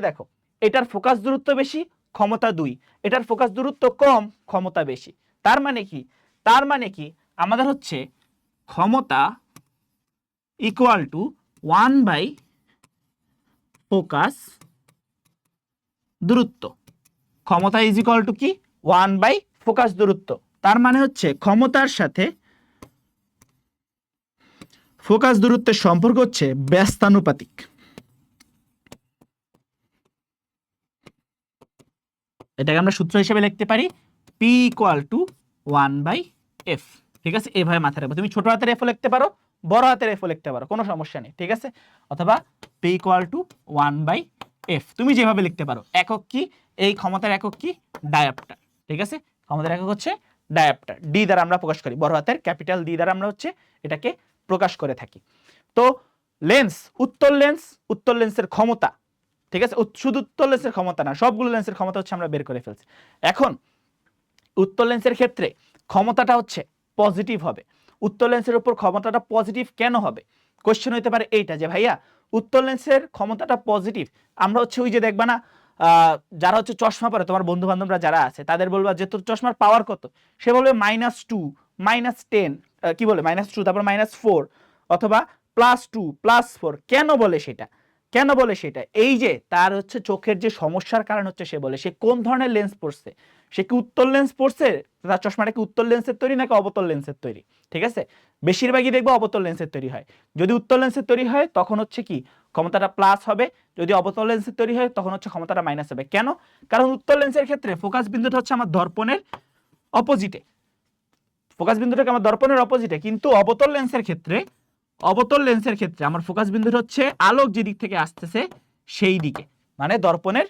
দেখো এটার ফোকাস দূরত্ব বেশি, ক্ষমতা 2, এটার ফোকাস দূরত্ব কম, ক্ষমতা বেশি। তার মানে কি আমাদের হচ্ছে ক্ষমতা ইকুয়াল টু 1/ ফোকাস দূরত্ব। ক্ষমতা ইজ ইকুয়াল টু কি? 1/ ফোকাস দূরত্ব। তার মানে হচ্ছে ক্ষমতার সাথে ফোকাস দূরত্বের সম্পর্ক হচ্ছে ব্যস্তানুপাতিক। এটাকে আমরা সূত্র হিসেবে লিখতে পারি P ইকুয়াল টু 1/f। ঠিক আছে, এইভাবে মাথায় রাখবো। তুমি ছোট হাতের এফও লিখতে পারো, বড় হাতের এফও লিখতে পারো, কোনো সমস্যা নেই। ঠিক আছে, অথবা P ইকুয়াল টু 1/f, তুমি যেভাবে লিখতে পারো। একক কি? এই ক্ষমতার একক কি? ডায়াপ্টার। ঠিক আছে, ক্ষমতার একক হচ্ছে ডায়াপ্টার। ডি দ্বারা আমরা প্রকাশ করি, বড় হাতের ক্যাপিটাল ডি দ্বারা আমরা হচ্ছে এটাকে প্রকাশ করে থাকি। তো লেন্স, উত্তল লেন্সের ক্ষমতা, ঠিক আছে, শুধু উত্তল লেন্সের ক্ষমতা না, সবগুলো লেন্সের ক্ষমতা হচ্ছে আমরা বের করে ফেলছি। এখন উত্তল লেন্সের ক্ষেত্রে ক্ষমতাটা হচ্ছে পজিটিভ হবে। উত্তল লেন্সের উপর ক্ষমতাটা পজিটিভ কেন হবে? কোশ্চেন হইতে পারে এইটা যে ভাইয়া উত্তল লেন্সের ক্ষমতাটা পজিটিভ, আমরা হচ্ছে ওই যে দেখবা না যারা হচ্ছে চশমা পরে, তোমার বন্ধু বান্ধবরা যারা আছে তাদের বলবা যে তোর চশমার পাওয়ার কত? সে বলবে -2, -10, কি বলে -2, তারপর -4, অথবা +2 +4 কেন বলে সেটা? কেন বলে সেটা? এই যে তার হচ্ছে চোখের যে সমস্যার কারণ হচ্ছে সে বলে সে কোন ধরনের লেন্স পড়ছে, সে কি উত্তল লেন্স পড়ছে, তার চশমাটা কি উত্তল লেন্সের তৈরি নাকি অবতল লেন্সের তৈরি, ঠিক আছে? বেশিরভাগই দেখবো অবতল লেন্সের তৈরি হয়। যদি উত্তল লেন্সের তৈরি হয় তখন হচ্ছে কি ক্ষমতাটা প্লাস হবে, যদি অবতল লেন্সের তৈরি হয় তখন হচ্ছে ক্ষমতাটা মাইনাস হবে। কেন? কারণ উত্তল লেন্সের ক্ষেত্রে ফোকাস বিন্দুটা হচ্ছে আমার দর্পণের অপোজিটে, ফোকাস বিন্দুটাকে আমার দর্পণের অপোজিটে, কিন্তু অবতল লেন্সের ক্ষেত্রে আমার ফোকাস বিন্দুটা হচ্ছে আলোক যে দিক থেকে আসতেছে সেই দিকে, মানে দর্পণের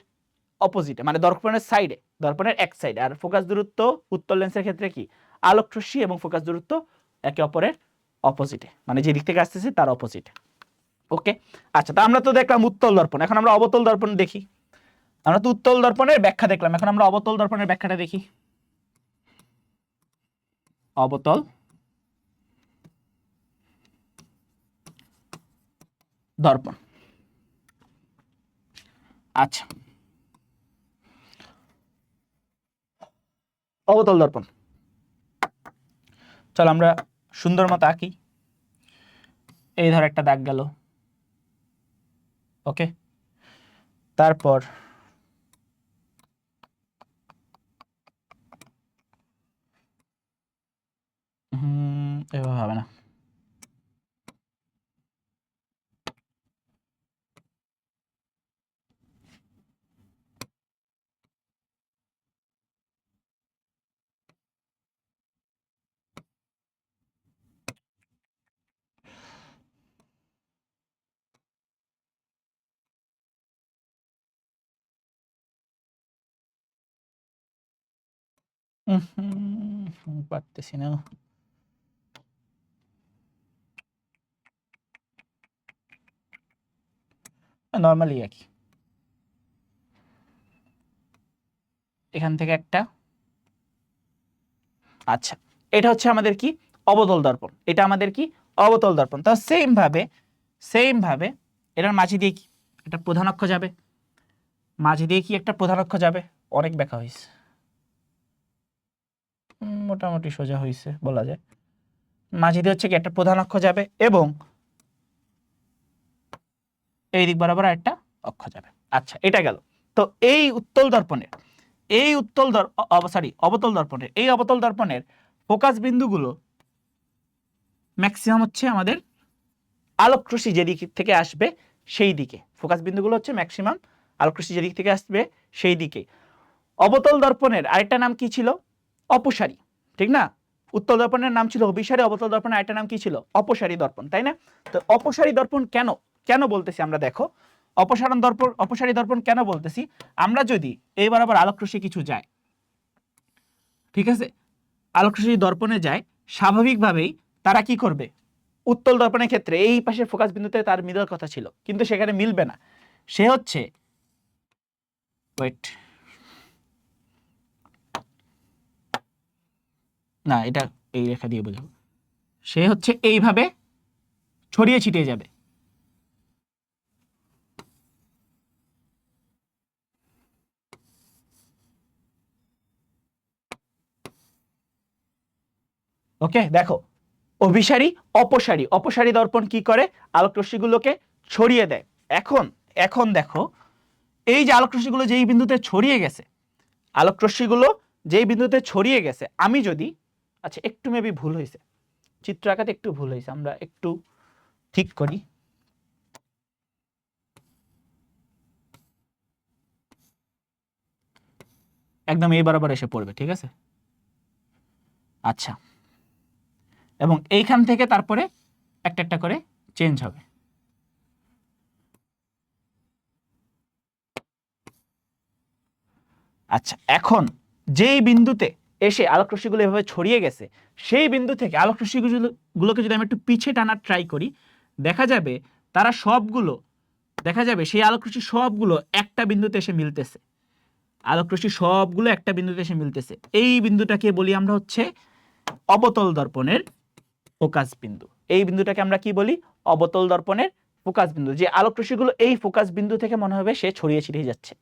অপোজিটে, মানে দর্পণের সাইডে, দর্পণের এক সাইডে। আর ফোকাস দূরত্ব উত্তল লেন্সের ক্ষেত্রে কি আলোক রশ্মি এবং ফোকাস দূরত্ব একে অপরের অপোজিটে, মানে যে দিক থেকে আসতেছে তার অপোজিটে। ওকে, আচ্ছা, তা আমরা তো দেখলাম উত্তল দর্পণ, এখন আমরা অবতল দর্পণ দেখি। আমরা তো উত্তল দর্পণের ব্যাখ্যা দেখলাম, এখন আমরা অবতল দর্পণের ব্যাখ্যাটা দেখি। অবতল দর্পণ, আচ্ছা, অবতল দর্পণ, চলো আমরা সুন্দর মতো আঁকি। এই ধর একটা দাগ গেল, ওকে, তারপর এভাবে হবে না, পারতেছি না, নর্মালি আঁকি। এখান থেকে একটা, আচ্ছা, এটা হচ্ছে আমাদের কি অবতল দর্পণ, এটা আমাদের কি অবতল দর্পণ। তা সেম ভাবে এটার মাঝে দিয়ে কি একটা প্রধান অক্ষ যাবে, মাঝে দিয়ে কি একটা প্রধান অক্ষ যাবে, অনেক ব্যাখ্যা হয়েছে, মোটামুটি সোজা হয়েছে বলা যায়। মাঝে দিয়ে হচ্ছে কি একটা প্রধান অক্ষ যাবে এবং এই দিক বরাবর একটা অক্ষ যাবে। আচ্ছা, এটা গেল। তো এই উত্তল দর্পণের, অবতল দর্পণের, এই অবতল দর্পণের ফোকাস বিন্দুগুলো ম্যাক্সিমাম হচ্ছে আমাদের আলোক রশ্মি যেদিক থেকে আসবে সেই দিকে, ফোকাস বিন্দুগুলো হচ্ছে ম্যাক্সিমাম আলোক রশ্মি যেদিক থেকে আসবে সেই দিকে। অবতল দর্পণের আরেকটা নাম কি ছিল? অপসারী, ঠিক না? উত্তল দর্পণের নাম ছিল অভিসারী, অবতল দর্পণের আরেকটা নাম কি ছিল? অপসারী দর্পণ, তাই না? তো অপসারী দর্পণ কেন কেন বলতেছি আমরা, দেখো, অপসারী দর্পণ কেন বলতেছি, আমরা যদি এই বরাবর আলোক রশ্মি কিছু যায়, ঠিক আছে, আলোক রশ্মি দর্পণে যায়, স্বাভাবিকভাবেই তারা কি করবে, উত্তল দর্পণের ক্ষেত্রে এই পাশে ফোকাস বিন্দুতে তার মিলার কথা ছিল, কিন্তু সেখানে মিলবে না। সে হচ্ছে ওয়েট, না, এটা এই রেখা দিয়ে বোঝাবো, সে হচ্ছে এইভাবে ছড়িয়ে ছিটিয়ে যাবে, ওকে। দেখো, অভিসারী অপসারী দর্পণ কি করে, আলোক রশ্মিগুলোকে ছড়িয়ে দেয়। এখন এখন দেখো, এই যে আলোক রশ্মিগুলো যেই বিন্দুতে ছড়িয়ে গেছে, আলোক রশ্মিগুলো যেই বিন্দুতে ছড়িয়ে গেছে, আমি যদি, আচ্ছা, একটু মেবি ভুল হয়েছে, চিত্র আঁকাতে একটু ভুল হয়েছে, আমরা একটু ঠিক করি। একদম এই বরাবর এসে পড়বে, ঠিক আছে, আচ্ছা, এবং এইখান থেকে তারপরে একটা একটা করে চেঞ্জ হবে। আচ্ছা, এখন যেই বিন্দুতে এসে আলোক রশ্মিগুলো এভাবে ছড়িয়ে গেছে, সেই বিন্দু থেকে আলোক রশ্মিগুলোকে যদি আমি একটু পিছে টানার ট্রাই করি, দেখা যাবে তারা সবগুলো, দেখা যাবে সেই আলোক রশ্মি সবগুলো একটা বিন্দুতে এসে মিলতেছে, আলোক রশ্মি সবগুলো একটা বিন্দুতে এসে মিলতেছে। এই বিন্দুটাকে বলি আমরা হচ্ছে অবতল দর্পণের ফোকাস বিন্দু। এই বিন্দুটাকে আমরা কি বলি? অবতল দর্পণের ফোকাস বিন্দু। যে আলোক রশ্মিগুলো এই ফোকাস বিন্দু থেকে মনে হবে সে ছড়িয়ে ছিটিয়ে যাচ্ছে,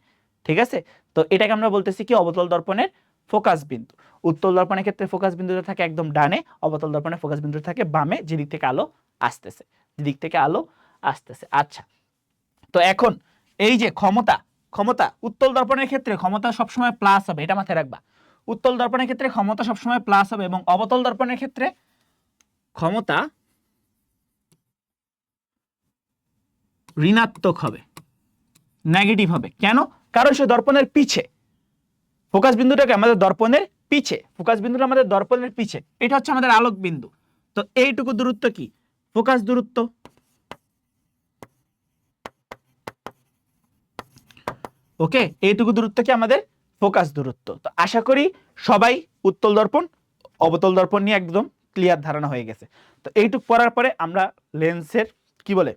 ঠিক আছে? তো এটাকে আমরা বলতেছি কি অবতল দর্পণের ফোকাস বিন্দু। উত্তল দর্পণের ক্ষেত্রে ফোকাস বিন্দুটা থাকে একদম ডানে, অবতল দর্পণের ফোকাস বিন্দুটা থাকে বামে, যেদিক থেকে আলো আসতেছে। যেদিক থেকে আলো আসতেছে। আচ্ছা, তো এখন এই যে ক্ষমতা, উত্তল দর্পণের ক্ষেত্রে ক্ষমতা সবসময় প্লাস হবে, এটা মাথায় রাখবা। উত্তল দর্পণের ক্ষেত্রে ক্ষমতা সবসময় প্লাস হবে এবং অবতল দর্পণের ক্ষেত্রে ক্ষমতা ঋণাত্মক হবে, নেগেটিভ হবে। কেন? কারণ সে দর্পণের পিছে, ফোকাস বিন্দুটাকে আমাদের দর্পণের পিছে, ফোকাস বিন্দুটা আমাদের দর্পণের পিছে, এটা হচ্ছে আমাদের আলোক বিন্দু। তো এইটুকু দূরত্ব কি? ফোকাস দূরত্ব। ওকে, এইটুকু দূরত্ব কি আমাদের ফোকাস দূরত্ব। তো আশা করি সবাই উত্তল দর্পণ অবতল দর্পণ নিয়ে একদম ক্লিয়ার ধারণা হয়ে গেছে। তো এইটুকু পড়ার পরে আমরা লেন্সের কি বলে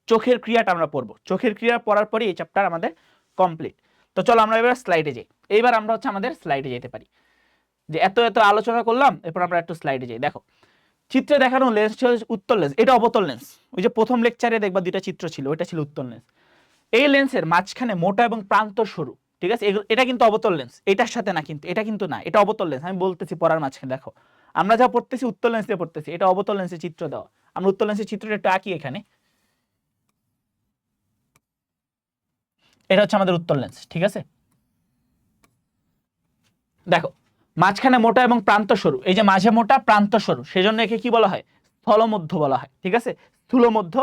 চোখের ক্রিয়াটা আমরা পড়বো। চোখের ক্রিয়া পড়ার পরে এই চ্যাপ্টার আমাদের কমপ্লিট। তো চলো আমরা এবার স্লাইডে যাই। এইবার আমরা হচ্ছে আমাদের স্লাইডে যেতে পারি। যে এত আলোচনা করলাম, এরপর আমরা একটু স্লাইডে যাই। দেখো চিত্রে দেখানো লেন্স হচ্ছে উত্তল লেন্স, এটা অবতল লেন্স। ওই যে প্রথম লেকচারে দেখবা দুইটা চিত্র ছিল, ওইটা ছিল উত্তল লেন্স। এই লেন্সের মাঝখানে মোটা এবং প্রান্ত সরু, ঠিক আছে? এটা কিন্তু অবতল লেন্স, এটার সাথে না, কিন্তু এটা কিন্তু না, এটা অবতল লেন্স। আমি বলতেছি পড়ার মাঝখানে, দেখো আমরা যা পড়তেছি উত্তল লেন্স দিয়ে পড়তেছি, এটা অবতল লেন্সের চিত্র দেওয়া। আমরা উত্তল লেন্সের চিত্রটা একটু আঁকি এখানে। এটা হচ্ছে আমাদের উত্তল লেন্স, ঠিক আছে? দেখো মাঝখানে মোটা এবং প্রান্ত সরু, এই যে মাঝে মোটা প্রান্ত সরু, সেজন্য একে কি বলা হয়? স্থলমধ্য বলা হয়, ঠিক আছে? স্থূলমধ্য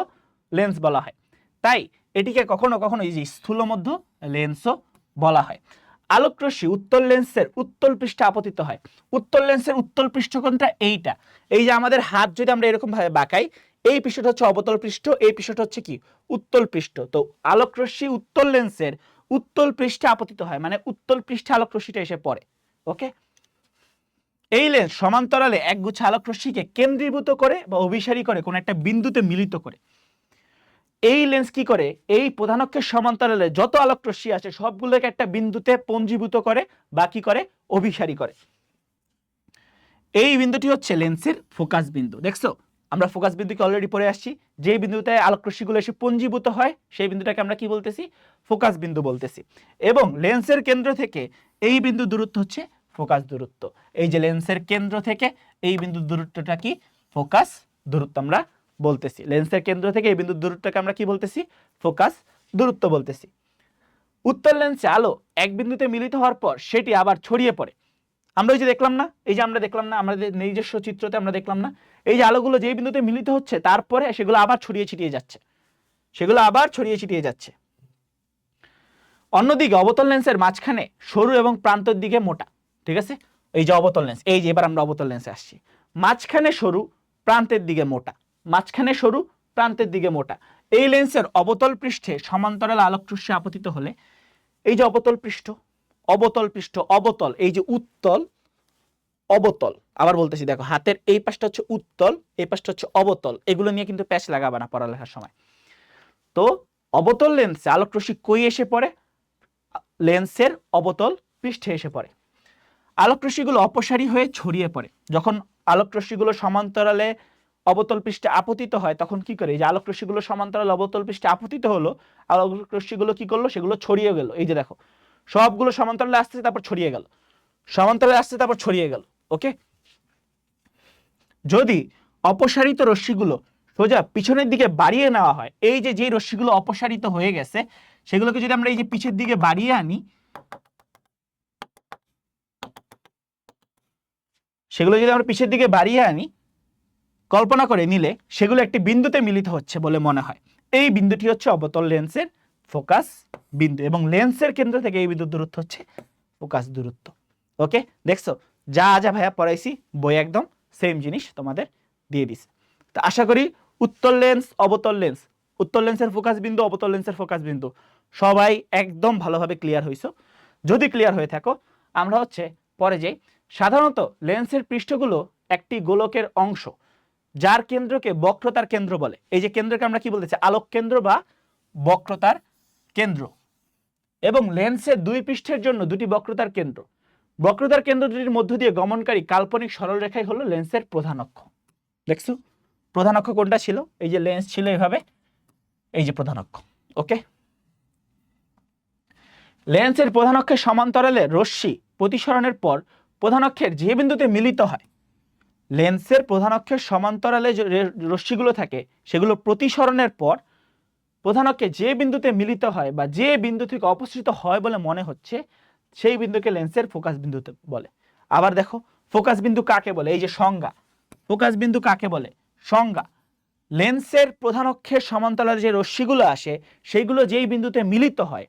লেন্স বলা হয়। তাই এটিকে কখনো কখনো এই যে স্থূলমধ্য লেন্সও বলা হয়। আলোকরশ্মি উত্তল লেন্সের উত্তল পৃষ্ঠে আপতিত হয়। উত্তল লেন্সের উত্তল পৃষ্ঠ কোনটা? এইটা। এই যে আমাদের হাত যদি আমরা এরকম ভাবে বাঁকাই, এই পৃষ্ঠটা হচ্ছে অবতল পৃষ্ঠ, এই পৃষ্ঠটা হচ্ছে কি? উত্তল পৃষ্ঠ। তো আলোকরশ্মি উত্তল লেন্সের উত্তল পৃষ্ঠে আপতিত হয়, মানে উত্তল পৃষ্ঠে আলোকরশ্মিটা এসে পড়ে। ওকে, এই লেন্স সমান্তরালে একগুচ্ছ আলোকরশ্মিকে কেন্দ্রীভূত করে বা অভিসারী করে কোন একটা বিন্দুতে মিলিত করে। এই লেন্স কি করে? এই প্রধানক্ষের সমান্তরালে যত আলোকরশ্মি আছে সবগুলোকে একটা বিন্দুতে পঞ্জীভূত করে বা কি করে? অভিসারী করে। এই বিন্দুটি হচ্ছে লেন্সের ফোকাস বিন্দু। দেখছো আমরা ফোকাস বিন্দুকে অলরেডি পড়ে আসছি। যে বিন্দুতে আলোকরশ্মিগুলো এসে পঞ্জীভূত হয় সেই বিন্দুটাকে আমরা কি বলতেছি? ফোকাস বিন্দু বলতেছি। এবং লেন্সের কেন্দ্র থেকে এই বিন্দু দূরত্ব হচ্ছে ফোকাস দূরত্ব। এই যে লেন্সের কেন্দ্র থেকে এই বিন্দুর দূরত্বটা কি? ফোকাস দূরত্ব আমরা বলতেছি। লেন্সের কেন্দ্র থেকে এই বিন্দুর দূরত্বকে আমরা কি বলতেছি? ফোকাস দূরত্ব বলতেছি। উত্তল লেন্সে আলো এক বিন্দুতে মিলিত হওয়ার পর সেটি আবার ছড়িয়ে পড়ে। আমরা ওই যে দেখলাম না, এই যে আমরা দেখলাম না, আমাদের নিজস্ব চিত্রতে আমরা দেখলাম না, এই যে আলোগুলো যেই বিন্দুতে মিলিত হচ্ছে তারপরে সেগুলো আবার ছড়িয়ে ছিটিয়ে যাচ্ছে, অন্যদিকে অবতল লেন্সের মাঝখানে সরু এবং প্রান্তের দিকে মোটা, ঠিক আছে? এই যে অবতল লেন্স, এই যে এবার আমরা অবতল লেন্সে আসছি, মাঝখানে সরু প্রান্তের দিকে মোটা, এই লেন্সের অবতল পৃষ্ঠে সমান্তরাল আলোকরশ্মি আপতিত হলে, এই যে অবতল পৃষ্ঠ, অবতল, এই যে উত্তল, অবতল, আবার বলতেছি দেখো হাতের এই পাশটা হচ্ছে উত্তল, এই পাশটা হচ্ছে অবতল, এগুলো নিয়ে কিন্তু প্যাচ লাগাবে না পড়ালেখার সময়। তো অবতল লেন্সে আলোকরশ্মি কই এসে পড়ে? লেন্সের অবতল পৃষ্ঠে এসে পড়ে। আলোকরশ্মিগুলো অপসারী হয়ে ছড়িয়ে পড়ে। যখন আলোকরশ্মিগুলো সমান্তরালে অবতল পৃষ্ঠে আপতিত হয় তখন কি করে? এই যে আলোকরশ্মিগুলো সমান্তরালে অবতল পৃষ্ঠে আপতিত হলো, আলোকরশ্মিগুলো কি করলো? সেগুলো ছড়িয়ে গেল। এই যে দেখো সবগুলো সমান্তরালে আসছে তারপর ছড়িয়ে গেল, ওকে? যদি অপসারিত রশ্মিগুলো সোজা পিছনের দিকে বাড়িয়ে নেওয়া হয়, এই যে রশ্মিগুলো অপসারিত হয়ে গেছে সেগুলোকে যদি আমরা এই যে পিছের দিকে বাড়িয়ে আনি, কল্পনা করে নিলে সেগুলো একটি বিন্দুতে মিলিত হচ্ছে বলে মনে হয়। এই বিন্দুটি হচ্ছে অবতল লেন্সের ফোকাস বিন্দু এবং লেন্সের কেন্দ্র থেকে এই বিন্দুর দূরত্ব হচ্ছে ফোকাস দূরত্ব। ওকে, দেখছো যা ভাইয়া পড়াইছি বই একদম সেম জিনিস তোমাদের দিয়ে দিছে। তো আশা করি উত্তল লেন্স, অবতল লেন্স, উত্তল লেন্সের ফোকাস বিন্দু, অবতল লেন্সের ফোকাস বিন্দু সবাই একদম ভালোভাবে ক্লিয়ার হইছো। যদি ক্লিয়ার হয়ে থাকো আমরা হচ্ছে পরে যাই। সাধারণত লেন্সের পৃষ্ঠগুলো একটি গোলকের অংশ যার কেন্দ্রকে বক্রতার কেন্দ্র বলে। এই যে কেন্দ্রকে আমরা কি বলতেছি? আলোক কেন্দ্র বা বক্রতার কেন্দ্র। এবং লেন্সের দুই পৃষ্ঠের জন্য দুটি বক্রতার কেন্দ্র। বক্রতার কেন্দ্র দুটির মধ্য দিয়ে গমনকারী কাল্পনিক সরলরেখাই হলো লেন্সের প্রধান অক্ষ। দেখছো প্রধান অক্ষ কোনটা ছিল? এই যে লেন্স ছিল এইভাবে, এই যে প্রধান অক্ষ। ওকে, লেন্সের প্রধান অক্ষের সমান্তরালে রশ্মি প্রতিসরণের পর প্রধান অক্ষের যে বিন্দুতে মিলিত হয় লেন্সের প্রধান অক্ষের সমান্তরালে যে রশ্মিগুলো থাকে সেগুলো প্রতিসরণের পর প্রধান অক্ষে যে বিন্দুতে মিলিত হয় বা যে বিন্দু থেকে অপসৃত হয় বলে মনে হচ্ছে সেই বিন্দুকে লেন্সের ফোকাস বিন্দুতে বলে। আবার দেখো ফোকাস বিন্দু কাকে বলে, এই যে সংজ্ঞা, ফোকাস বিন্দু কাকে বলে সংজ্ঞা, লেন্সের প্রধান অক্ষের সমান্তরালে যে রশ্মিগুলো আসে সেইগুলো যেই বিন্দুতে মিলিত হয়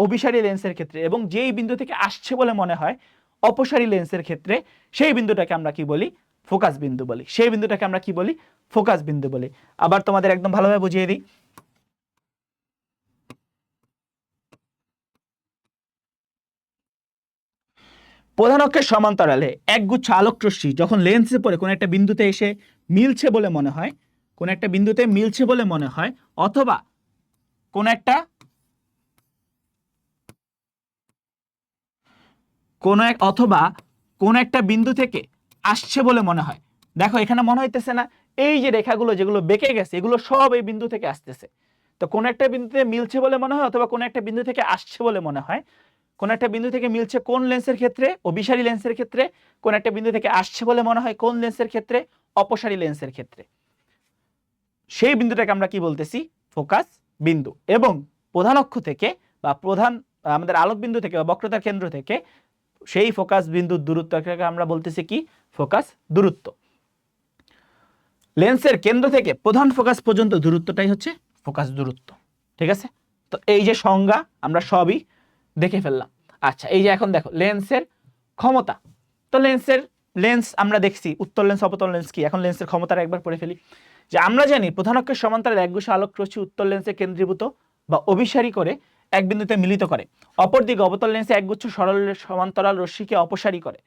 অভিসারী লেন্সের ক্ষেত্রে এবং যেই বিন্দু থেকে আসছে বলে মনে হয় অপসারী লেন্সের ক্ষেত্রে সেই বিন্দুটাকে আমরা কি বলি, ফোকাস বিন্দু বলি। সেই বিন্দুটাকে আমরা কি বলি, ফোকাস বিন্দু বলি। আবার তোমাদের একদম ভালোভাবে বুঝিয়ে দিই, প্রধান অক্ষের সমান্তরালে একগুচ্ছ আলোক রশ্মি যখন লেন্সে পড়ে কোন একটা বিন্দুতে এসে মিলছে বলে মনে হয়, কোন একটা বিন্দুতে মিলছে বলে মনে হয়, অথবা কোন একটা অথবা কোন একটা বিন্দু থেকে আসছে বলে মনে হয়। দেখো এখানে মনে হইতেছে না এই যে রেখাগুলো যেগুলো বেঁকে গেছে এগুলো সব এই বিন্দু থেকে আসতেছে। তো কোন একটা বিন্দুতে মিলছে বলে মনে হয় অথবা কোন একটা বিন্দু থেকে আসছে বলে মনে হয়। কোন একটা বিন্দু থেকে মিলছে কোন লেন্সের ক্ষেত্রে, অভিসারী লেন্সের ক্ষেত্রে। কোন একটা বিন্দু থেকে আসছে বলে মনে হয় কোন লেন্সের ক্ষেত্রে, অপসারী লেন্সের ক্ষেত্রে। সেই বিন্দুটাকে আমরা কি বলতেছি, ফোকাস বিন্দু। এবং প্রধান অক্ষ থেকে বা প্রধান আমাদের আলোক বিন্দু থেকে বা বক্রতার কেন্দ্র থেকে সেই ফোকাস বিন্দুর দূরত্বকে আমরা বলতেছি কি, ফোকাস দূরত্ব। লেন্সের কেন্দ্র থেকে প্রধান ফোকাস পর্যন্ত দূরত্বটাই হচ্ছে ফোকাস দূরত্ব। ঠিক আছে, তো এই যে সংজ্ঞা আমরা সবই দেখে ফেললাম। আচ্ছা, এই যে এখন দেখো লেন্সের ক্ষমতা। তো লেন্স আমরা দেখছি উত্তল লেন্স অবতল লেন্স কি, এখন লেন্সের ক্ষমতাটা একবার পড়ে ফেলি। যে আমরা জানি প্রধান অক্ষের সমান্তরালে একগুচ্ছ আলোক রশ্মি উত্তল লেন্সে কেন্দ্রীভূত বা অভিসারী করে এক বিন্দুতে মিলিত করে, অপরদিকে অবতল লেন্সে একগুচ্ছ সরল সমান্তরাল রশ্মিকে অপসারী করে।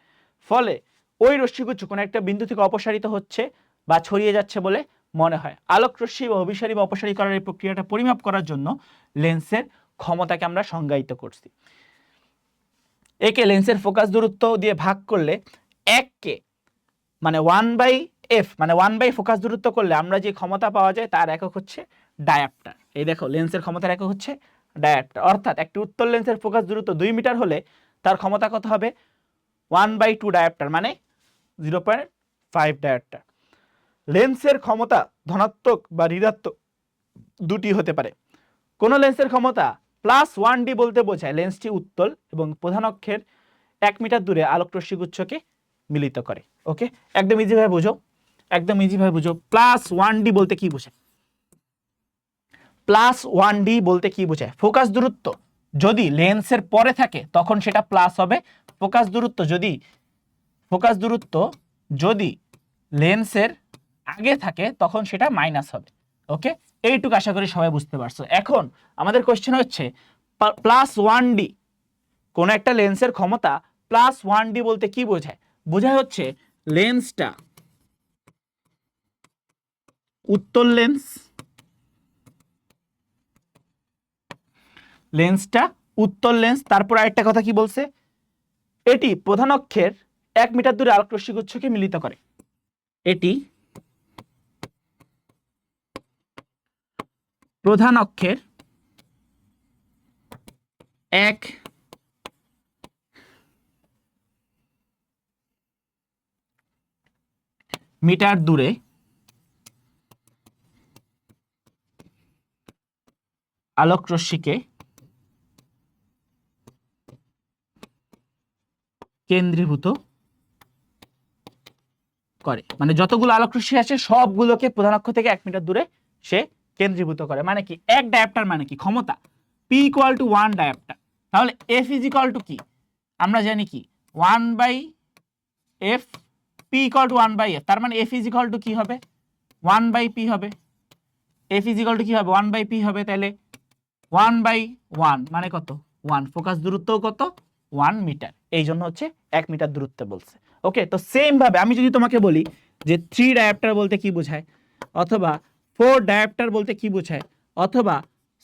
ফলে ওই রশ্মিগুচ্ছ কোনো একটা বিন্দু থেকে অপসারিত হচ্ছে বা ছড়িয়ে যাচ্ছে বলে মনে হয়। আলোক রশ্মি বা অভিসারী বা অপসারী করার এই প্রক্রিয়াটা পরিমাপ করার জন্য লেন্সের ক্ষমতাকে আমরা সংজ্ঞায়িত করছি। একে লেন্সের ফোকাস দূরত্ব দিয়ে ভাগ করলে এককে মানে 1/f মানে 1/, ফোকাস দূরত্ব করলে আমরা যে ক্ষমতা পাওয়া যায় তার একক হচ্ছে ডায়াপ্টার। এই দেখো লেন্সের ক্ষমতার একক হচ্ছে ডায়াপ্টার। অর্থাৎ একটি উত্তল লেন্সের ফোকাস দূরত্ব 2 মিটার হলে তার ক্ষমতা কত হবে, 1/2 ডায়াপ্টার মানে 0.5 ডায়াপ্টার। লেন্সের ক্ষমতা ধনাত্মক বা ঋণাত্মক দুটি হতে পারে। কোন লেন্সের ক্ষমতা +1d বলতে বোঝায় লেন্সটি উত্তল এবং প্রধান অক্ষের 1 মিটার দূরে আলোক রশ্মিগুচ্ছকে মিলিত করে। ওকে, একদম ইজি ভাবে বুঝো, একদম ইজি ভাবে বুঝো। +1d বলতে কি বোঝায়, +1d বলতে কি বোঝায়, ফোকাস দূরত্ব যদি লেন্সের পরে থাকে তখন সেটা প্লাস হবে, ফোকাস দূরত্ব যদি লেন্সের আগে থাকে তখন সেটা মাইনাস হবে। ওকে, এইটুকু আশা করি সবাই বুঝতে পারছো। এখন আমাদের কোশ্চেন হচ্ছে +1d, কোন একটা লেন্সের ক্ষমতা +1d বলতে কি বোঝায়, বোঝায় হচ্ছে লেন্সটা উত্তল লেন্স। তারপর আরেকটা কথা কি বলছে, এটি প্রধান অক্ষের 1 মিটার দূরে আলোক রশ্মিগুচ্ছকে মিলিত করে। এটি প্রধান অক্ষের 1 মিটার দূরে আলোক রশ্মিকে কেন্দ্রীভূত করে। মানে যতগুলো আলোক রশ্মি আছে সবগুলোকে প্রধান অক্ষ থেকে 1 মিটার দূরে সে কেন্দ্রীভূত করে। মানে কি, এক ডায়াপ্টার মানে কি, ক্ষমতা P = 1 ডায়াপ্টার। তাহলে F = কি, আমরা জানি কি 1/f, P = 1/f, তার মানে F = কি হবে 1/p হবে। F = কি হবে 1/p হবে, তাহলে 1/1 মানে কত 1, ফোকাস দূরত্ব কত 1 মিটার, এই জন্য হচ্ছে 1 মিটার দূরত্বে বলছে। ওকে, তো সেম ভাবে আমি যদি তোমাকে বলি যে 3 ডায়াপ্টার বলতে কি বোঝায়, অথবা 4 ডায়াপ্টার বলতে কি বোঝায়, অথবা